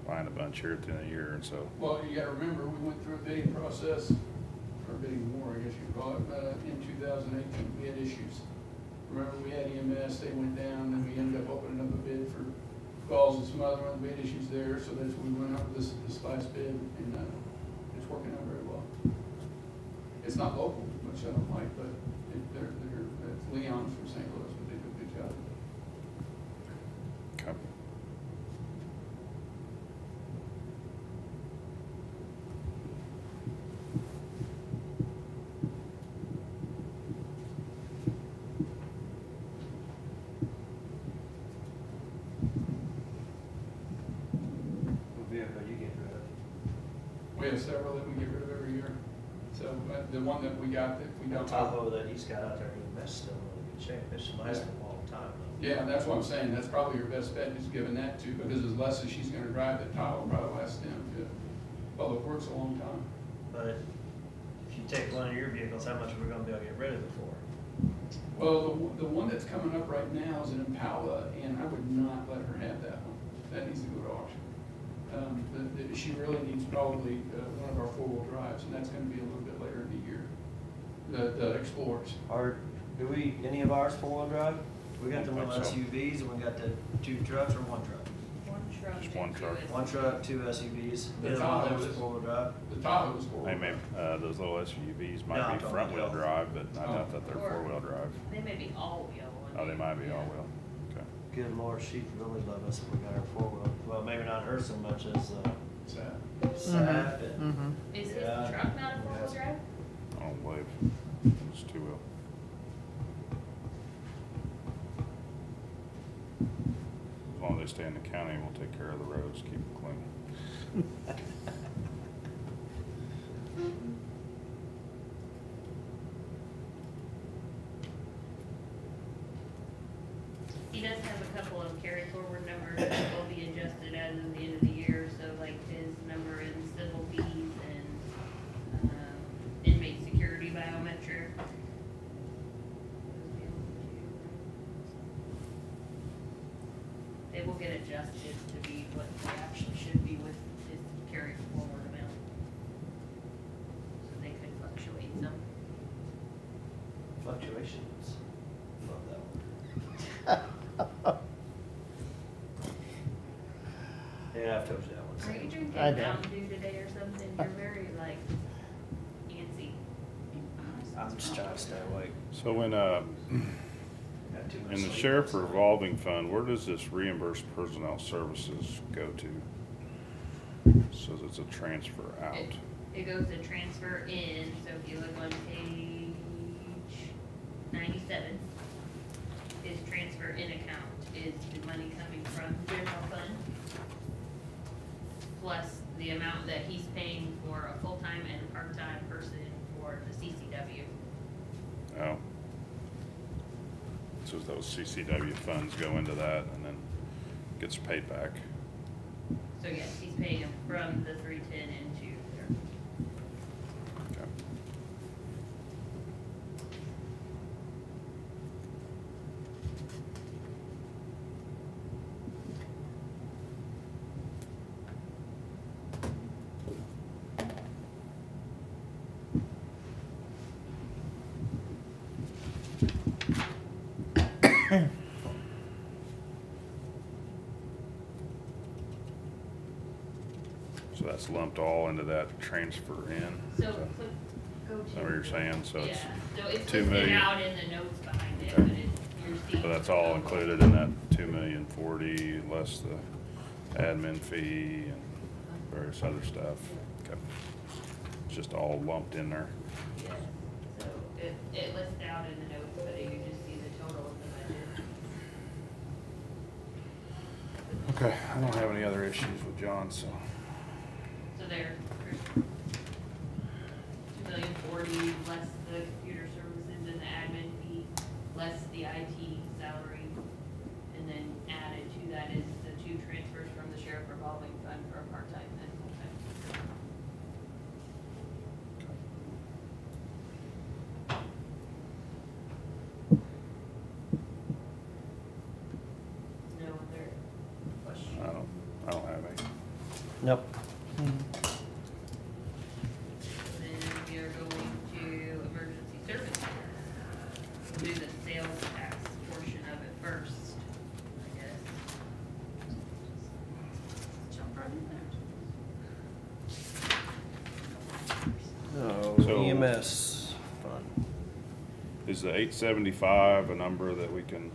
buying a bunch here at the end of the year, and so. Well, you gotta remember, we went through a bidding process, or bidding war, I guess you'd call it, in 2018, we had issues. Remember, we had EMS, they went down, and we ended up opening up a bid for calls and some other bid issues there, so that's when we went up with this last bid, and it's working out very well. It's not local, which I don't like, but it's Leon's from St. Louis, but they do a good job. Okay. What vehicle you get rid of? We have several that we get rid of every year. So the one that we got that we The don't. Tahoe that he's got out there, that's still in really good shape. It's lasted a long time though. Yeah, that's what I'm saying, that's probably your best bet, is giving that to, because as less as she's gonna drive, the Tahoe probably lasts them to Public Works a long time. But if you take one of your vehicles, how much are we gonna be able to get rid of it for? Well, the one that's coming up right now is an Impala, and I would not let her have that one. That needs to go to auction. She really needs probably one of our four-wheel drives, and that's gonna be a little bit later in the year. The Explorers. Do we, any of ours four-wheel drive? We got the I little think so. SUVs, and we got the two trucks or one truck? One truck. Just one and truck. two One truck, two SUVs. The Neither one of Tahoe those is- four-wheel drive. The Tahoe is four-wheel They may, drive. those little SUVs No, might I'm be talking front-wheel about drive, but I Oh. doubt that they're Or- four-wheel drive. They may be all-wheel. Oh, they might be all-wheel, okay. Good Lord, she'd really love us if we got our four-wheel. Well, maybe not her so much as Sad. Saf and. Mm-hmm. Is his Yeah. truck not a four-wheel drive? I don't believe, it's two-wheel. As long as they stay in the county, we'll take care of the roads, keep them clean. He does have a couple of carry forward numbers that will be adjusted as of the end of the year, so like his number in civil fees and, inmate security biometric. They will get adjusted to be what they actually should be with his carry forward amount. So they could fluctuate some. Fluctuations. Love that one. Yeah, I've told you that one. Are you drinking I know. Mountain Dew today or something? You're very like antsy. I'm just trying to stay awake. So when, Got too much in the sleep sheriff last night. revolving fund, where does this reimbursed personnel services go to? Says it's a transfer out. It goes to transfer in, so if you look on page 97, his transfer in account is the money coming from general fund plus the amount that he's paying for a full-time and part-time person for the CCW. Oh. So those CCW funds go into that and then gets paid back. So yes, he's paying him from the 310 into there. Okay. So that's lumped all into that transfer in? So Is that- click, go to. Is that what you're saying? So it's Yeah, so it's 2 listed million. out in the notes behind it, Okay. but it's, you're seeing. So that's all included in that 2,040,000 less the admin fee and various other stuff? Okay. It's just all lumped in there? Yeah, so it lists out in the notes, but you just see the total of the budget. Okay, I don't have any other issues with John, so. So there, salary, less the computer services and the admin fee, less the IT salary. And then added to that is the 2 transfers from the sheriff revolving fund for a part-time and full-time. No other questions? I don't have any. Nope. Then we are going to emergency services. We'll do the sales tax portion of it first, I guess. Jump right in there. So So- EMS fund. Is the 875 a number that we can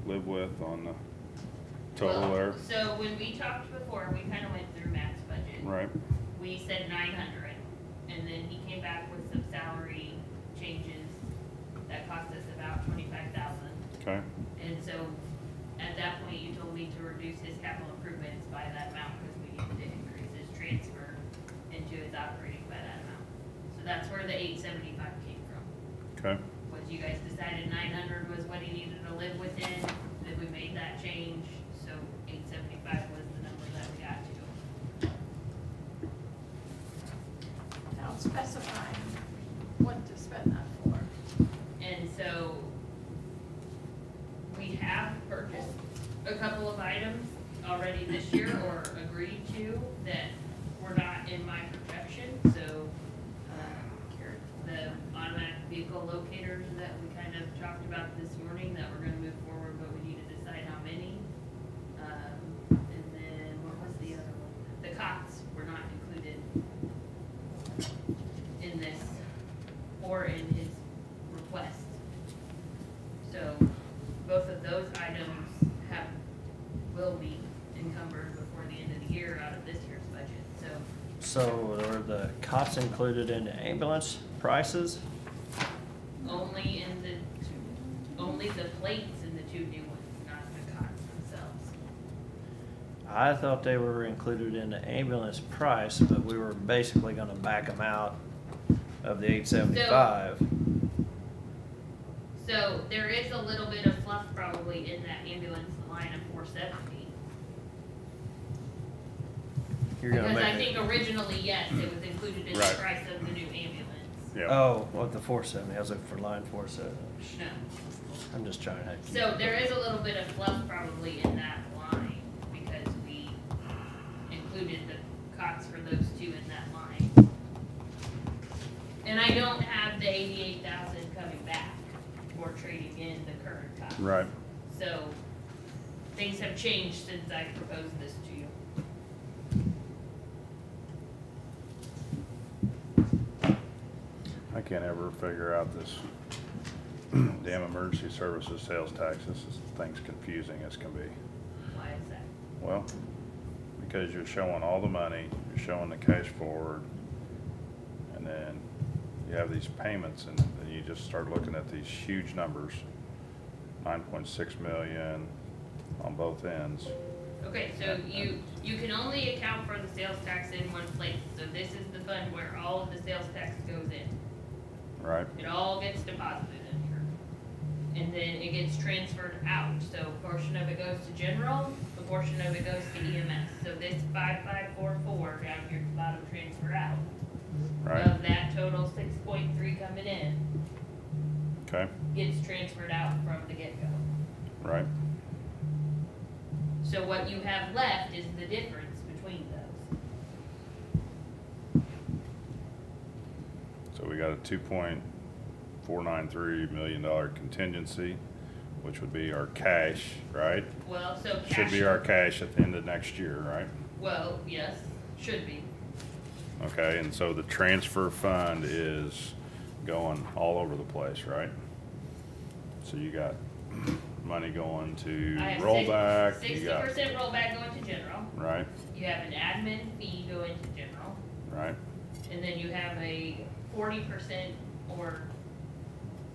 live with on the total Well, there? So when we talked before, we kind of went through Matt's budget. Right, We said 900, and then he came back with some salary changes that cost us about 25,000. okay, And so at that point, you told me to reduce his capital improvements by that amount because we needed to increase his transfer into his operating by that amount. So that's where the 875 came from. okay. Was you guys decided 900 was what he needed to live within, then we made that change, so 875 was the number that we got to. Without specifying what to spend that for. And so we have purchased a couple of items already this year or agreed to that were not in my projection, so the automatic vehicle locators that we kind of talked about this morning that we're gonna move forward, but we need to decide how many. And then what was the other one? The cots were not included in this or in his request. So both of those items will be encumbered before the end of the year out of this year's budget, so. So are the cots included in the ambulance prices? Only the plates in the 2 new ones, not the cots themselves. I thought they were included in the ambulance price, but we were basically gonna back them out of the 875. So there is a little bit of fluff probably in that ambulance line of 470. You're gonna Because I make think it. originally, yes, it was included in the Right. price of the new ambulance. Yeah, Oh, what, the 470, I was looking for line 470. No. I'm just trying to. So there is a little bit of fluff probably in that line because we included the cots for those 2 in that line. And I don't have the 88,000 coming back or trading in the current cots. right. So things have changed since I proposed this to you. I can't ever figure out this damn emergency services sales tax. This thing's confusing as can be. Why is that? Well, because you're showing all the money, you're showing the cash forward, and then you have these payments, and then you just start looking at these huge numbers, 9.6 million on both ends. Okay, so you can only account for the sales tax in one place. So this is the fund where all of the sales tax goes in. Right, It all gets deposited in here. And then it gets transferred out. So a portion of it goes to general, a portion of it goes to EMS. So this 5544 down here at the bottom transfer out. right, Of that total 6.3 coming in, okay, gets transferred out from the get-go. right, So what you have left is the difference between those. so we got a $2.493 million contingency, which would be our cash, right? Well, so cash. Should be our cash at the end of next year, right? Well, yes, should be. Okay, and so the transfer fund is going all over the place, right? So you got money going to I have rollback, you got, 60% rollback going to general. right, You have an admin fee going to general. right, And then you have a 40% or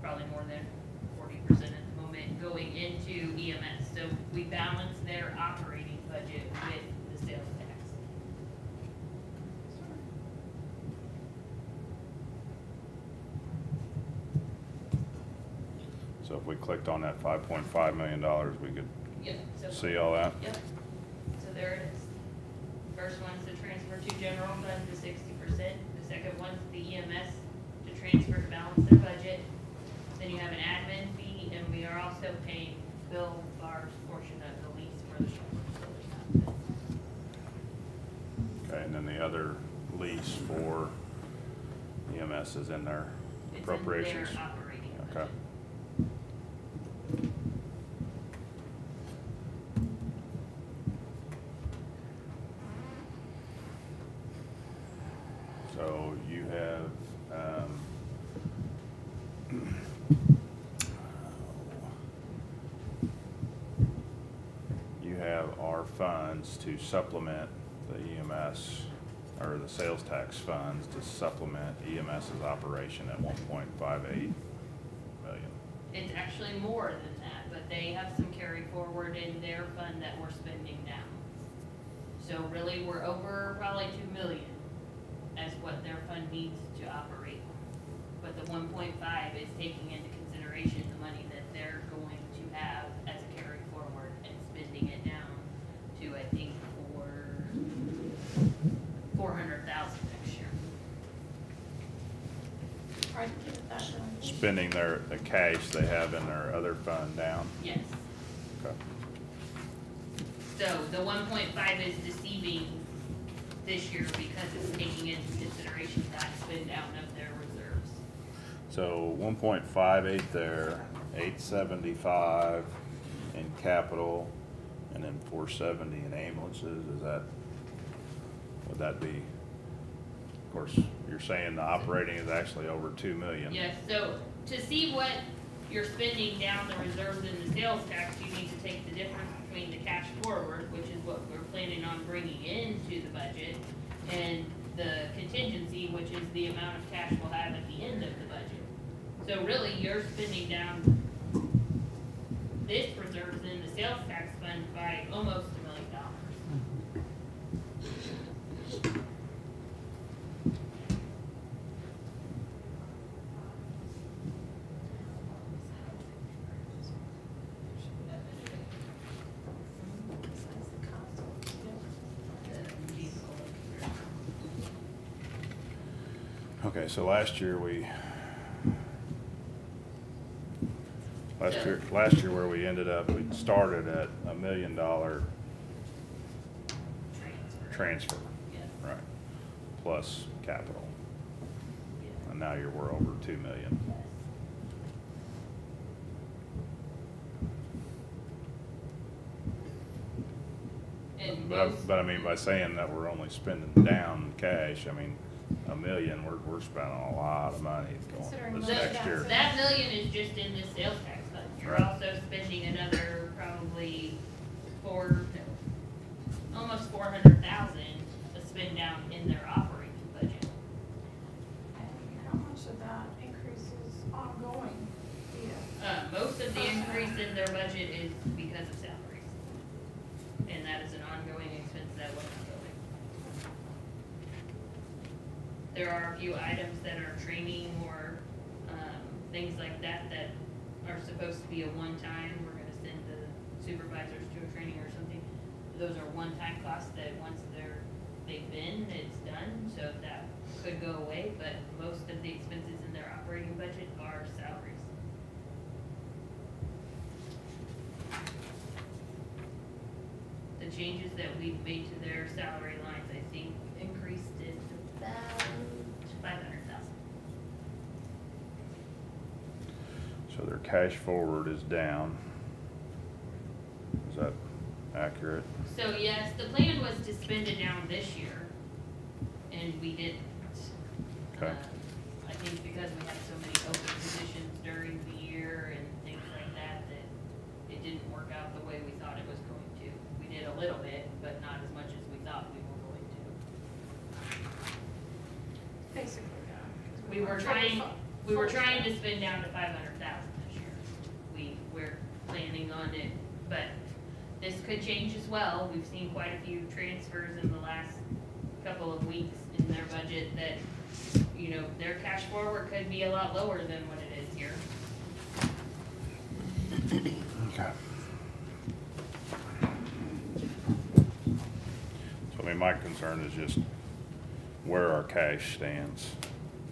probably more than 40% at the moment going into EMS. So we balance their operating budget with the sales tax. So if we clicked on that $5.5 million, we could Yep, so. see all that? Yep, so there it is. First one's to transfer to general fund to 60%. The second one's the EMS to transfer to balance their budget. Then you have an admin fee, and we are also paying Bill Barr's portion of the lease for the shop facility. Okay, and then the other lease for EMS is in their appropriations? It's in their operating Okay. budget. So you have, you have our funds to supplement the EMS, or the sales tax funds to supplement EMS's operation at 1.58 million. It's actually more than that, but they have some carry forward in their fund that we're spending now. So really, we're over probably 2 million as what their fund needs to operate. But the 1.5 is taking into consideration the money that they're going to have as a carry forward and spending it down to, I think, for 400,000 next year. Try to get it that done. Spending the cash they have in their other fund down. Yes. Okay. So the 1.5 is deceiving this year because it's taking into consideration that spend down of their reserves. So 1.58 there, 875 in capital, and then 470 in ambulances, is that, would that be, of course, you're saying the operating is actually over 2 million? Yes, so to see what you're spending down the reserves in the sales tax, you need to take the difference between the cash forward, which is what we're planning on bringing into the budget, and the contingency, which is the amount of cash we'll have at the end of the budget. So really, you're spending down this reserves in the sales tax fund by almost $1 million. Okay, so last year where we ended up, we started at $1 million transfer, Yes. right, plus capital, Yes. and now we're over 2 million. And But most, I mean, by saying that we're only spending down cash, I mean, $1 million, we're spending a lot of money Considering going this most of next that's year. that $1 million is just in the sales tax fund. You're Right. also spending another probably almost 400,000 to spend down in their operating budget. And how much of that increase is ongoing? Most of the increase in their budget is because of salaries. And that is an ongoing expense that was ongoing. There are a few items that are training or, things like that that are supposed to be a one-time. We're gonna send the supervisors to a training or something. Those are one-time costs that once they've been, it's done, so that could go away, but most of the expenses in their operating budget are salaries. The changes that we've made to their salary lines, I think, increased it about 500,000. So their cash forward is down. Is that accurate? So yes, the plan was to spend it down this year, and we didn't. Okay. I think because we had so many open positions during the year and things like that, that it didn't work out the way we thought it was going to. We did a little bit, but not as much as we thought we were going to. Basically, yeah. 'cause We were trying to spend down to 500,000 this year. We're planning on it, but this could change as well. We've seen quite a few transfers in the last couple of weeks in their budget that, their cash forward could be a lot lower than what it is here. Okay. So, I mean, my concern is just where our cash stands,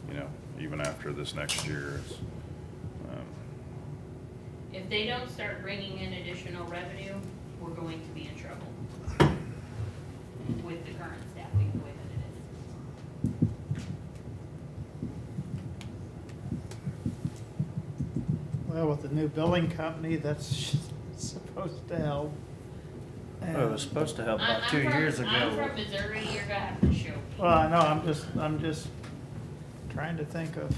you know, even after this next year is, If they don't start bringing in additional revenue, we're going to be in trouble with the current staffing the way that it is. Well, with the new billing company, that's supposed to help. Well, it was supposed to help about I'm 2 from- years I'm ago. from Missouri, you're gonna have to show me. Well, I know, I'm just trying to think of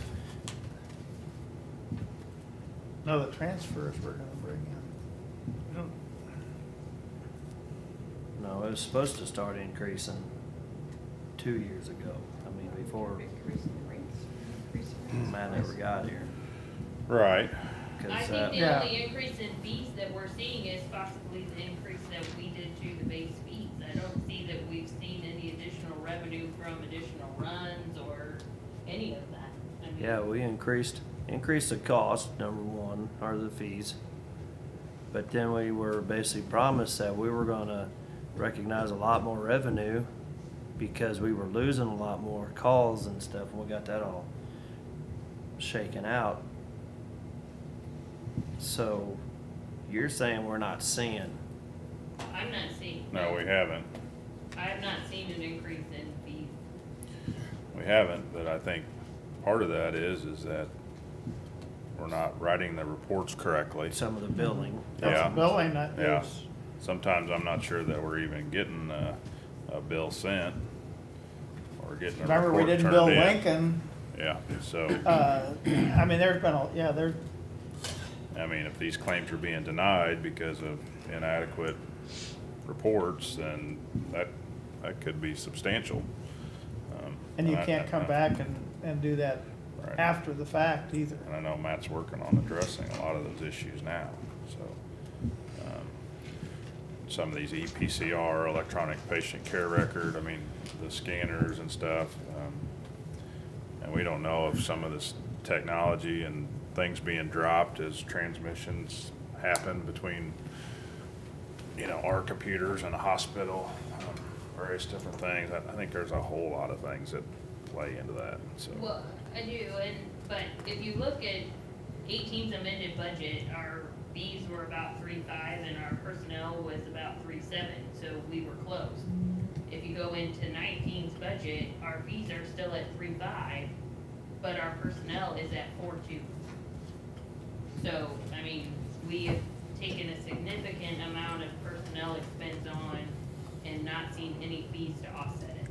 the transfers we're gonna bring in. We don't- No, it was supposed to start increasing 2 years ago. I mean, before Matt ever got here. right. I 'Cause, think the Yeah. only increase in fees that we're seeing is possibly the increase that we did to the base fees. I don't see that we've seen any additional revenue from additional runs or any of that. I mean, Yeah, we increased the cost, number one, or the fees. But then we were basically promised that we were gonna recognize a lot more revenue because we were losing a lot more calls and stuff, and we got that all shaken out. So, you're saying we're not seeing, I'm not seeing. No, we haven't. I have not seen an increase in fees. We haven't, but I think part of that is that we're not writing the reports correctly. some of the billing. Yeah. That's billing that Yeah. is, Sometimes I'm not sure that we're even getting a bill sent or getting a remember we report didn't turned bill in. Lincoln, Yeah, so, I mean, there's been there, I mean, if these claims are being denied because of inadequate reports, then that could be substantial. and you I- can't come back and do that Right. after the fact either. And I know Matt's working on addressing a lot of those issues now, so. Some of these EPCR, electronic patient care record, I mean, the scanners and stuff. And we don't know if some of this technology and things being dropped as transmissions happen between, you know, our computers and the hospital, various different things. I think there's a whole lot of things that play into that, so. Well, I do, but if you look at 18's amended budget, our fees were about 3.5 and our personnel was about 3.7, so we were close. If you go into 19's budget, our fees are still at 3.5, but our personnel is at 4.2. So, I mean, we have taken a significant amount of personnel expense on and not seen any fees to offset it.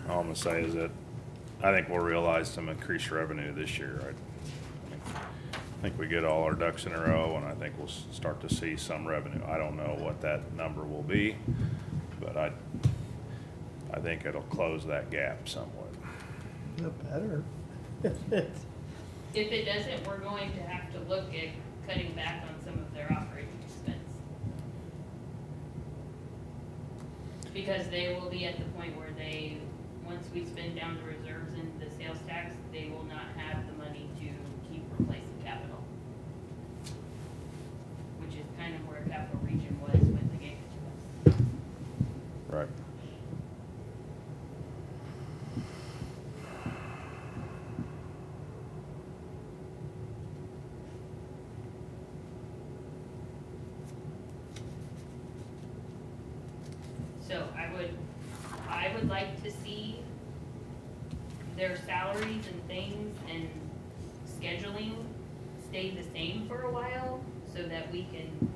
All I'm gonna say is that I think we'll realize some increased revenue this year. I think we get all our ducks in a row, and I think we'll start to see some revenue. I don't know what that number will be, but I think it'll close that gap somewhat. The better. If it doesn't, we're going to have to look at cutting back on some of their operating expense. Because they will be at the point where they, once we spend down the reserves and the sales tax, they will not have the money to keep replacing capital. Which is kind of where Capital Region was when they gave it to us. Right. So I would like to see their salaries and things and scheduling stay the same for a while so that we can,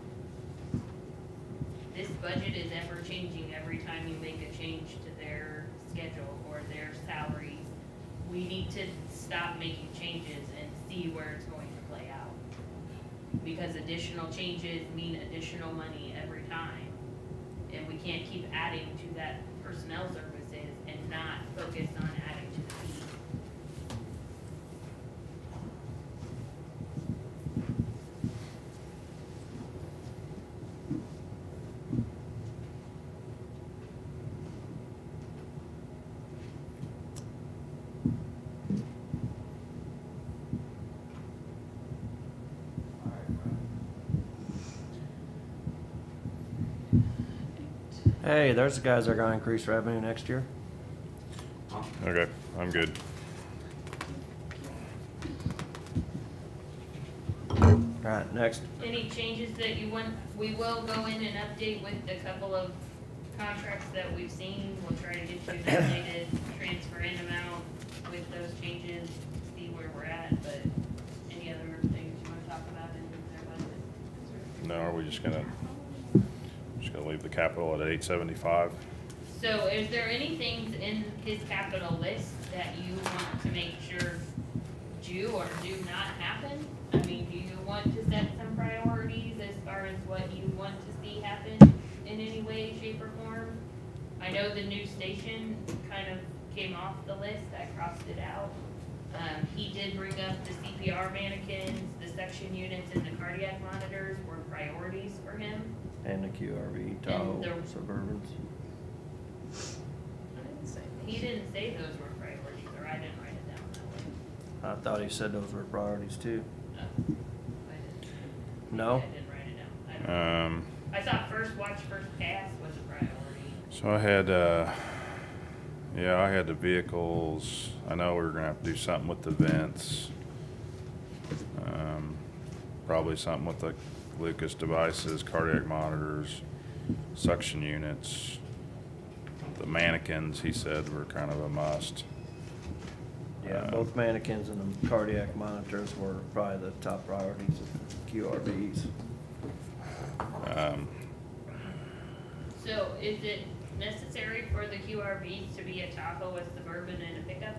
this budget is ever changing every time you make a change to their schedule or their salaries. We need to stop making changes and see where it's going to play out. Because additional changes mean additional money every time. And we can't keep adding to that personnel services and not focus on adding to the fees. Hey, there's the guys that are gonna increase revenue next year. Okay, I'm good. Alright, next. Any changes that you want, we will go in and update with a couple of contracts that we've seen. We'll try to get you an updated transfer in amount with those changes, see where we're at, but any other things you wanna talk about in their budget? No, are we just gonna leave the capital at 875? So is there any things in his capital list that you want to make sure do or do not happen? I mean, do you want to set some priorities as far as what you want to see happen in any way, shape, or form? I know the new station kind of came off the list, I crossed it out. He did bring up the CPR mannequins, the suction units, and the cardiac monitors were priorities for him. And the QRV, Tahoe, the- Suburbans. He didn't say those were priorities, or I didn't write it down that way. I thought he said those were priorities too. No, I didn't. No? I didn't write it down. I don't know. I thought first watch, first pass was a priority. So I had, yeah, I had the vehicles. I know we were gonna have to do something with the vents. Probably something with the Lucas devices, cardiac monitors, suction units. The mannequins, he said, were kind of a must. Yeah, both mannequins and the cardiac monitors were probably the top priorities of QRVs. So is it necessary for the QRVs to be a Tahoe, a Suburban, and a pickup?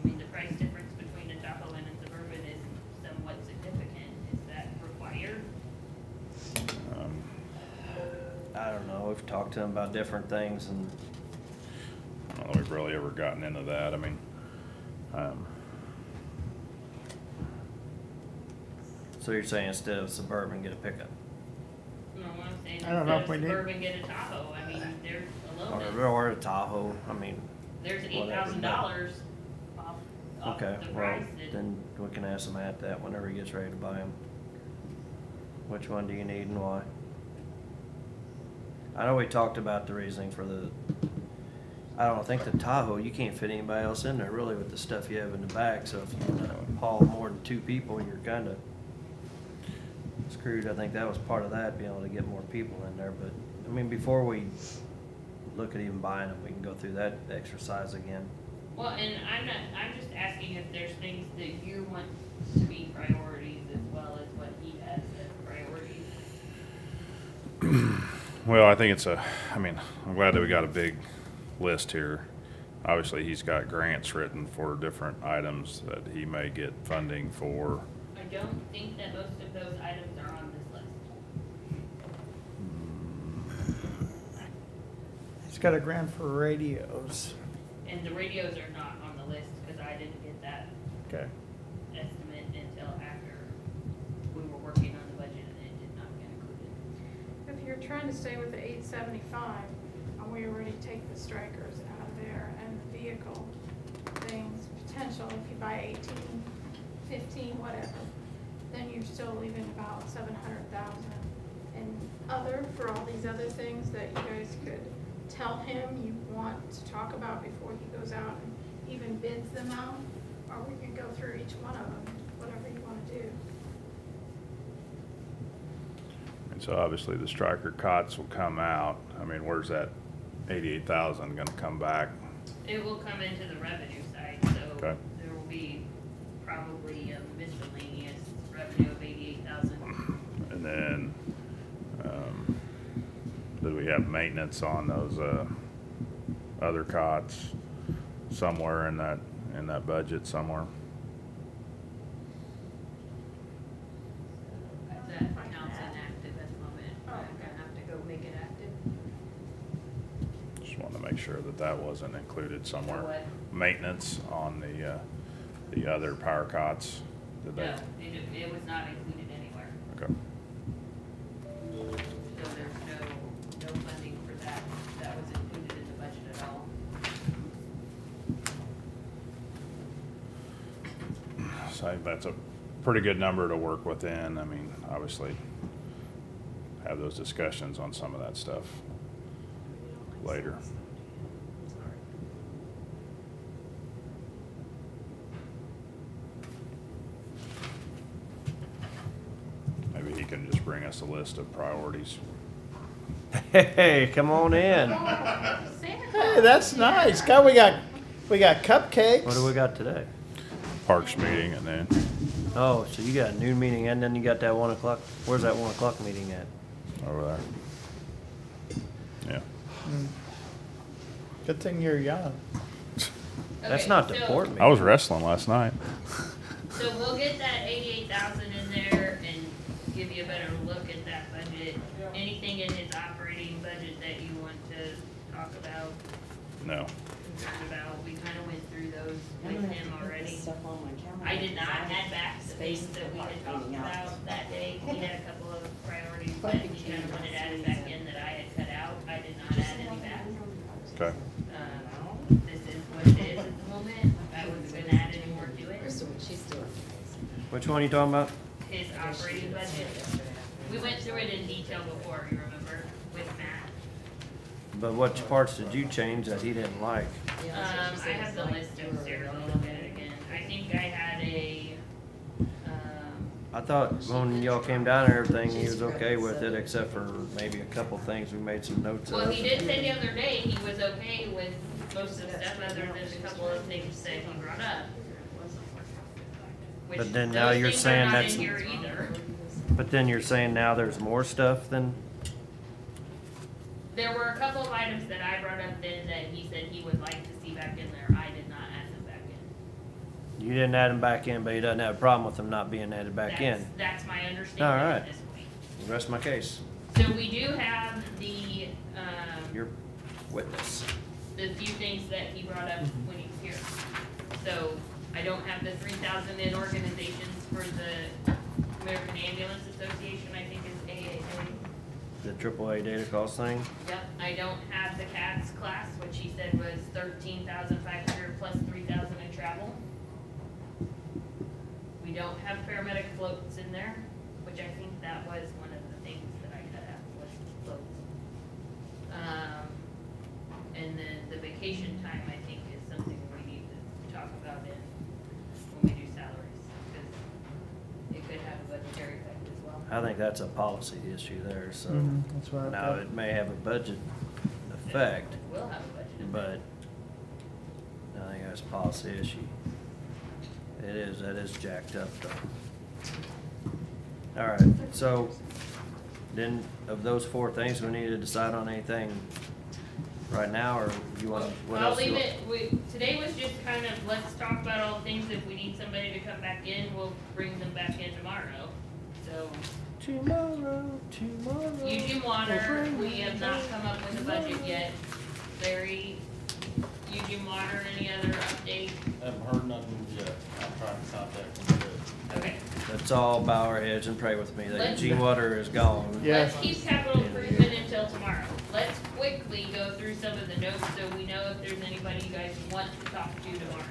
I mean, the price difference between a Tahoe and a Suburban is somewhat significant. Is that required? I don't know, we've talked to him about different things and I don't know if we've really ever gotten into that. I mean, so you're saying instead of Suburban, get a pickup? No, what I'm saying is I don't know if instead we of need- Suburban, get a Tahoe. I mean, there's Or, aluminum. or a Tahoe, I mean, There's whatever, $8,000 off okay, the well, price. that- then we can ask him at that whenever he gets ready to buy them. Which one do you need and why? I know we talked about the reasoning for the, I don't think the Tahoe, you can't fit anybody else in there really with the stuff you have in the back, so if you haul more than 2 people, you're kinda screwed. I think that was part of that, being able to get more people in there, but, I mean, before we look at even buying them, we can go through that exercise again. Well, and I'm just asking if there's things that you want to be priorities as well as what he has as priorities. well, I think it's I mean, I'm glad that we got a big list here. Obviously, he's got grants written for different items that he may get funding for. I don't think that most of those items are on this list. He's got a grant for radios. And the radios are not on the list because I didn't get that Okay. estimate until after we were working on the budget and it did not get included. If you're trying to stay with the 875, and we already take the strikers out of there and the vehicle things, potential, if you buy 18, 15, whatever, then you're still leaving about 700,000. And other, for all these other things that you guys could tell him you want to talk about before he goes out and even bids them out, or we can go through each one of them, whatever you want to do. And so obviously the striker cots will come out. I mean, where's that 88,000 gonna come back? It will come into the revenue side, so Okay. there will be probably a miscellaneous revenue of 88,000. And then, do we have maintenance on those, other cots somewhere in that budget somewhere? That account's inactive at the moment. Oh, I'm okay. gonna have to go make it active. Just wanted to make sure that that wasn't included somewhere. What? Maintenance on the other power cots. Did No, they? it was not included anywhere. Okay. So there's no funding for that. That was included in the budget at all. So I think that's a pretty good number to work within. I mean, obviously, have those discussions on some of that stuff later. Maybe he can just bring us a list of priorities. Hey, come on in. Hey, that's nice. God, we got cupcakes. What do we got today? Parks meeting and then, Oh, so you got a noon meeting and then you got that 1 o'clock, where's that 1 o'clock meeting at? over there. Yeah. Good thing you're young. That's Okay, not the so- board I meeting. was wrestling last night. So we'll get that 88,000 in there and give you a better look at that budget. Anything in his operating budget that you want to talk about, No. concerned about, we kind of went through those with him already. I did not add back the things that we had talked about that day. He had a couple of priorities that he kind of wanted added back in that I had cut out. I did not add any back. Okay. This is what it is at the moment. I wasn't gonna add any more to it. Which one are you talking about? His operating budget. We went through it in detail before, you remember, with Matt. But which parts did you change that he didn't like? I have the list upstairs, I'll look at it again. I think I had I thought when y'all came down and everything, he was okay with it, except for maybe a couple things we made some notes well, of. he did say the other day he was okay with most of the stuff other than a couple of things that he brought up. Which But then now those you're things are saying not that's- in here either. But then you're saying now there's more stuff than, There were a couple of items that I brought up then that he said he would like to see back in there. I did not add them back in. you didn't add them back in, but he doesn't have a problem with them not being added back in. That's my All understanding right. at this point. Rest my case. So we do have the, You're witness. the few things that he brought up when he was here. So I don't have the 3,000 in organizations for the American Ambulance Association, I think is AAA. The AAA data cost thing. Yep, I don't have the CATS class, which he said was 13,500 plus 3,000 in travel. We don't have paramedic floats in there, which I think that was one of the things that I cut out was floats. And then the vacation time, I think, is something we need to talk about when we do salaries, because it could have a budgetary effect as well. I think that's a policy issue there, so. That's what I Now, thought. it may have a budget effect, We'll have a budget but effect. I think that's a policy issue. That is jacked up though. All right, so then of those four things, we need to decide on anything right now, or you want, what I'll else? you leave want? it, today was just kind of, let's talk about all the things, if we need somebody to come back in, we'll bring them back in tomorrow. So, Tomorrow. Eugene Water, we have not come up with a budget yet. Larry, Eugene Water, any other update? Haven't heard nothing yet. I'm trying to contact them today. Okay, Let's all bow our heads and pray with me that Let's- Eugene Water is gone. Yeah. let's keep capital improvement until tomorrow. Let's quickly go through some of the notes so we know if there's anybody you guys want to talk to tomorrow.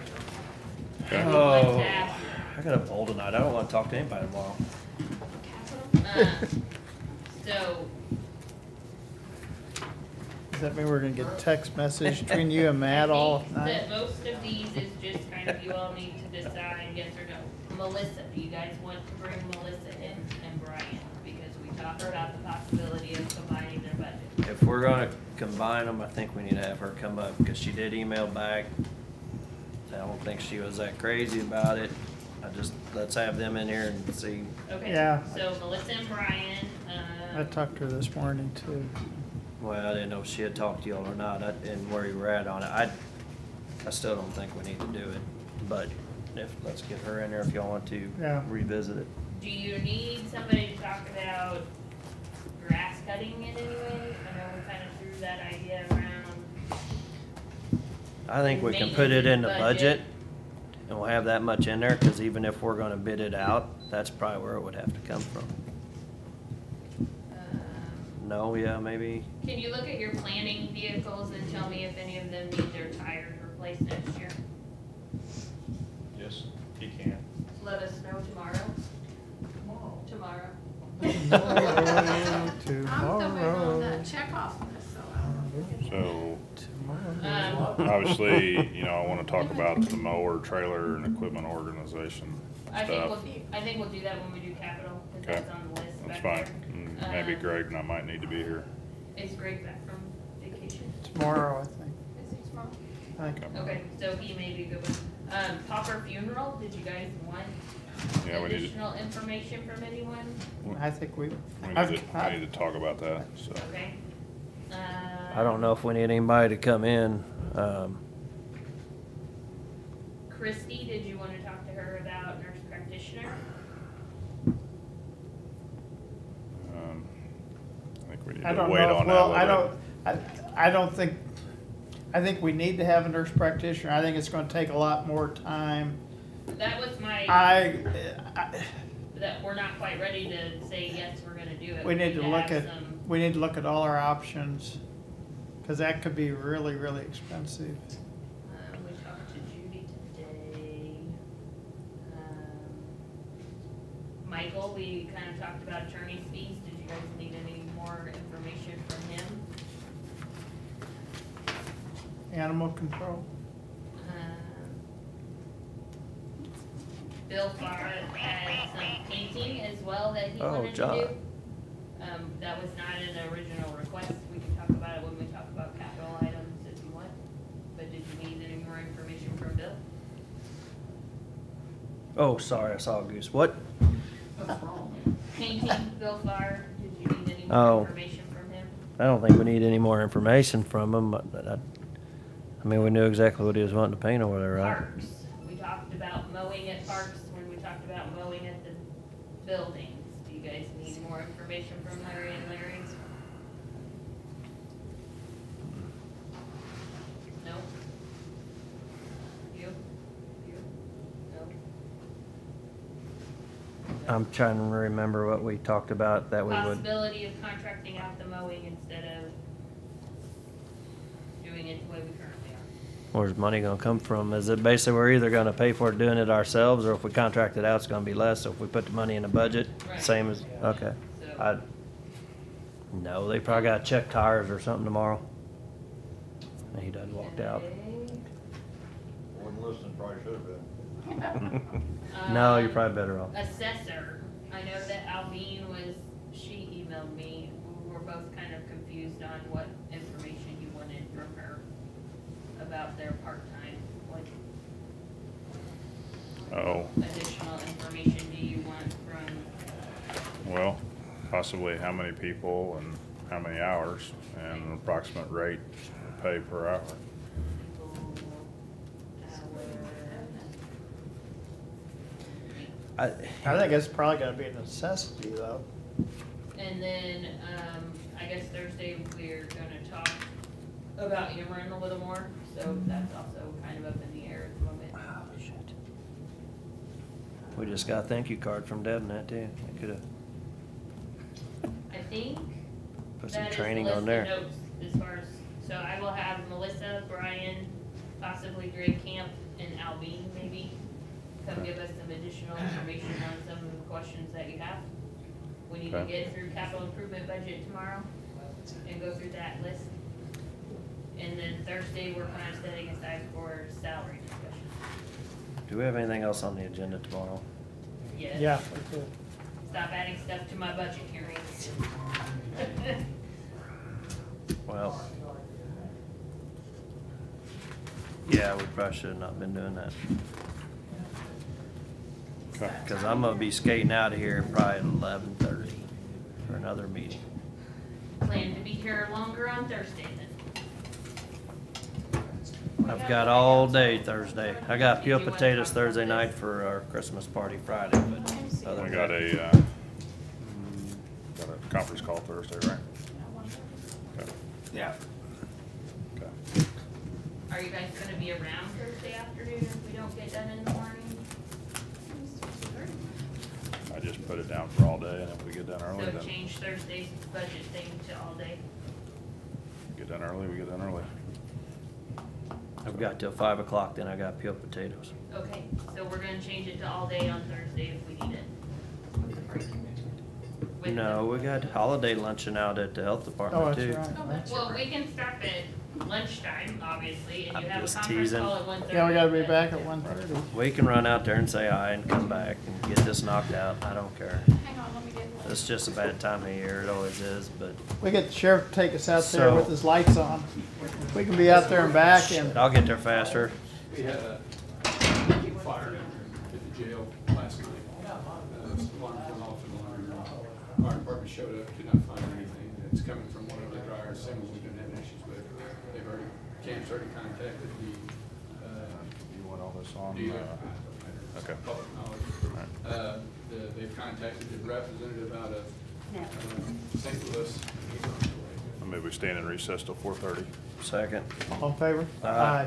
And we'd like Oh, to ask, I got a bowl tonight. I don't want to talk to anybody tomorrow. so, Does that mean we're gonna get a text message between you and Matt all I think night? that most of these is just kind of you all need to decide yes or no. Melissa, do you guys want to bring Melissa in and Brian? Because we talked about the possibility of combining their budget. If we're gonna combine them, I think we need to have her come up, because she did email back. I don't think she was that crazy about it. Let's have them in here and see. Okay, Yeah. so Melissa and Brian, I talked to her this morning too. Well, I didn't know if she had talked to y'all or not, and where you were at on it. I still don't think we need to do it, but let's get her in there if y'all want to Yeah. revisit it. do you need somebody to talk about grass cutting in any way? I know we kind of threw that idea around. I think we can put it in the budget, and we'll have that much in there, because even if we're gonna bid it out, that's probably where it would have to come from. No, yeah, maybe. Can you look at your planning vehicles and tell me if any of them need their tires replaced next year? Yes, he can. Let us know tomorrow. Tomorrow. To obviously, you know, I wanna talk about the mower, trailer, and equipment organization I stuff. think we'll do that when we do capital, cause Okay. that's on the list That's back fine. there. Maybe Greg and I might need to be here. Is Greg back from vacation? Tomorrow, I think. Is it tomorrow? I think. Okay, so he may be good with, Popper funeral, did you guys want Yeah, we need to, additional information from anyone? I think we. we I've need to, got- we need to talk about that, so. Okay. I don't know if we need anybody to come in. Christy, did you wanna talk to her about nurse practitioner? I think we need I to don't wait know, on if- that a well, little bit. I don't think, I think we need to have a nurse practitioner. I think it's gonna take a lot more time. That was my, I, that we're not quite ready to say, yes, we're gonna do it. we need to look have at, some- we need to look at all our options, cause that could be really, really expensive. We talked to Judy today. Michael, we kind of talked about attorney's fees. Did you guys need any more information from him? Animal control. Bill Farr had some painting as well that he Oh, wanted to John. do. That was not an original request. We can talk about it when we talk about capital items if you want. But did you need any more information from Bill? Oh, sorry, I saw a goose. What? Painting, Bill Farr, did you need any Oh. more information from him? I don't think we need any more information from him, but I mean, we knew exactly what he was wanting to paint over there, right? Parks, we talked about mowing at parks when we talked about mowing at the buildings. Do you guys need more information from Larry and Larry's? No? You? You? No? I'm trying to remember what we talked about that we would. Possibility of contracting out the mowing instead of doing it the way we currently are. Where's money gonna come from? Is it basically we're either gonna pay for it doing it ourselves, or if we contract it out, it's gonna be less, so if we put the money in the budget, Right. same as, okay. So, No, they probably gotta check tires or something tomorrow. He done walked out. Wasn't listening, probably should have been. No, you're probably better off. Assessor, I know that Alvine was, she emailed me, we were both kind of confused on what information you wanted from her about their part-time, what Oh, additional information do you want from, well, possibly how many people and how many hours and an approximate rate of pay per hour. people, I, I think it's probably gonna be a necessity though. and then, I guess Thursday we're gonna talk about Ameren a little more, so that's also kind of up in the air at the moment. oh, shit. We just got a thank you card from Deb and that too. We could've I think put some that is training the on list there. of notes as far as, so I will have Melissa, Brian, possibly Greg Camp, and Alvine maybe come give us some additional information on some of the questions that you have. We need to Okay. get through capital improvement budget tomorrow and go through that list. And then Thursday, we're kind of setting aside for salary discussion. Do we have anything else on the agenda tomorrow? Yes. Yeah, we could. Stop adding stuff to my budget hearings. Well. Yeah, we probably should have not been doing that. Okay. Cause I'm gonna be skating out of here probably at 11:30 for another meeting. Plan to be here longer on Thursday then. I've got all day Thursday. I got peeled potatoes Thursday night for our Christmas party Friday, but other We than got that. got a conference call Thursday, right? Okay. Yeah. Okay. Are you guys gonna be around Thursday afternoon if we don't get done in the morning? I just put it down for all day, and if we get done early, So then change Thursday's budget thing to all day. get done early, we get done early. I've got till 5 o'clock, then I got peeled potatoes. Okay, so we're gonna change it to all day on Thursday if we need it. With No, the- we got holiday luncheon out at the health Oh, department that's too. right. Oh, that's Well, right. we can stop at lunchtime, obviously, and I'm you have a just conference teasing. call at 1:30. Yeah, we gotta be but- back at 1:30. We can run out there and say aye and come back and get this knocked out. I don't care. Hang on, let me get. It's just a bad time of year. It always is, but We get the sheriff to take us out there So- with his lights on. We can be out there and back and, I'll get there faster. We had a fire at the jail last night. Alarm went off in the alarm room. Fire department showed up, did not find anything. It's coming from one of the dryers, same as we've been having issues with. They've already, Cam's already contacted the, You want all this on? dealer. Okay. Public knowledge. They've contacted the representative out of St. Louis. Maybe we stand in recess till 4:30. Second. all in favor? Aye.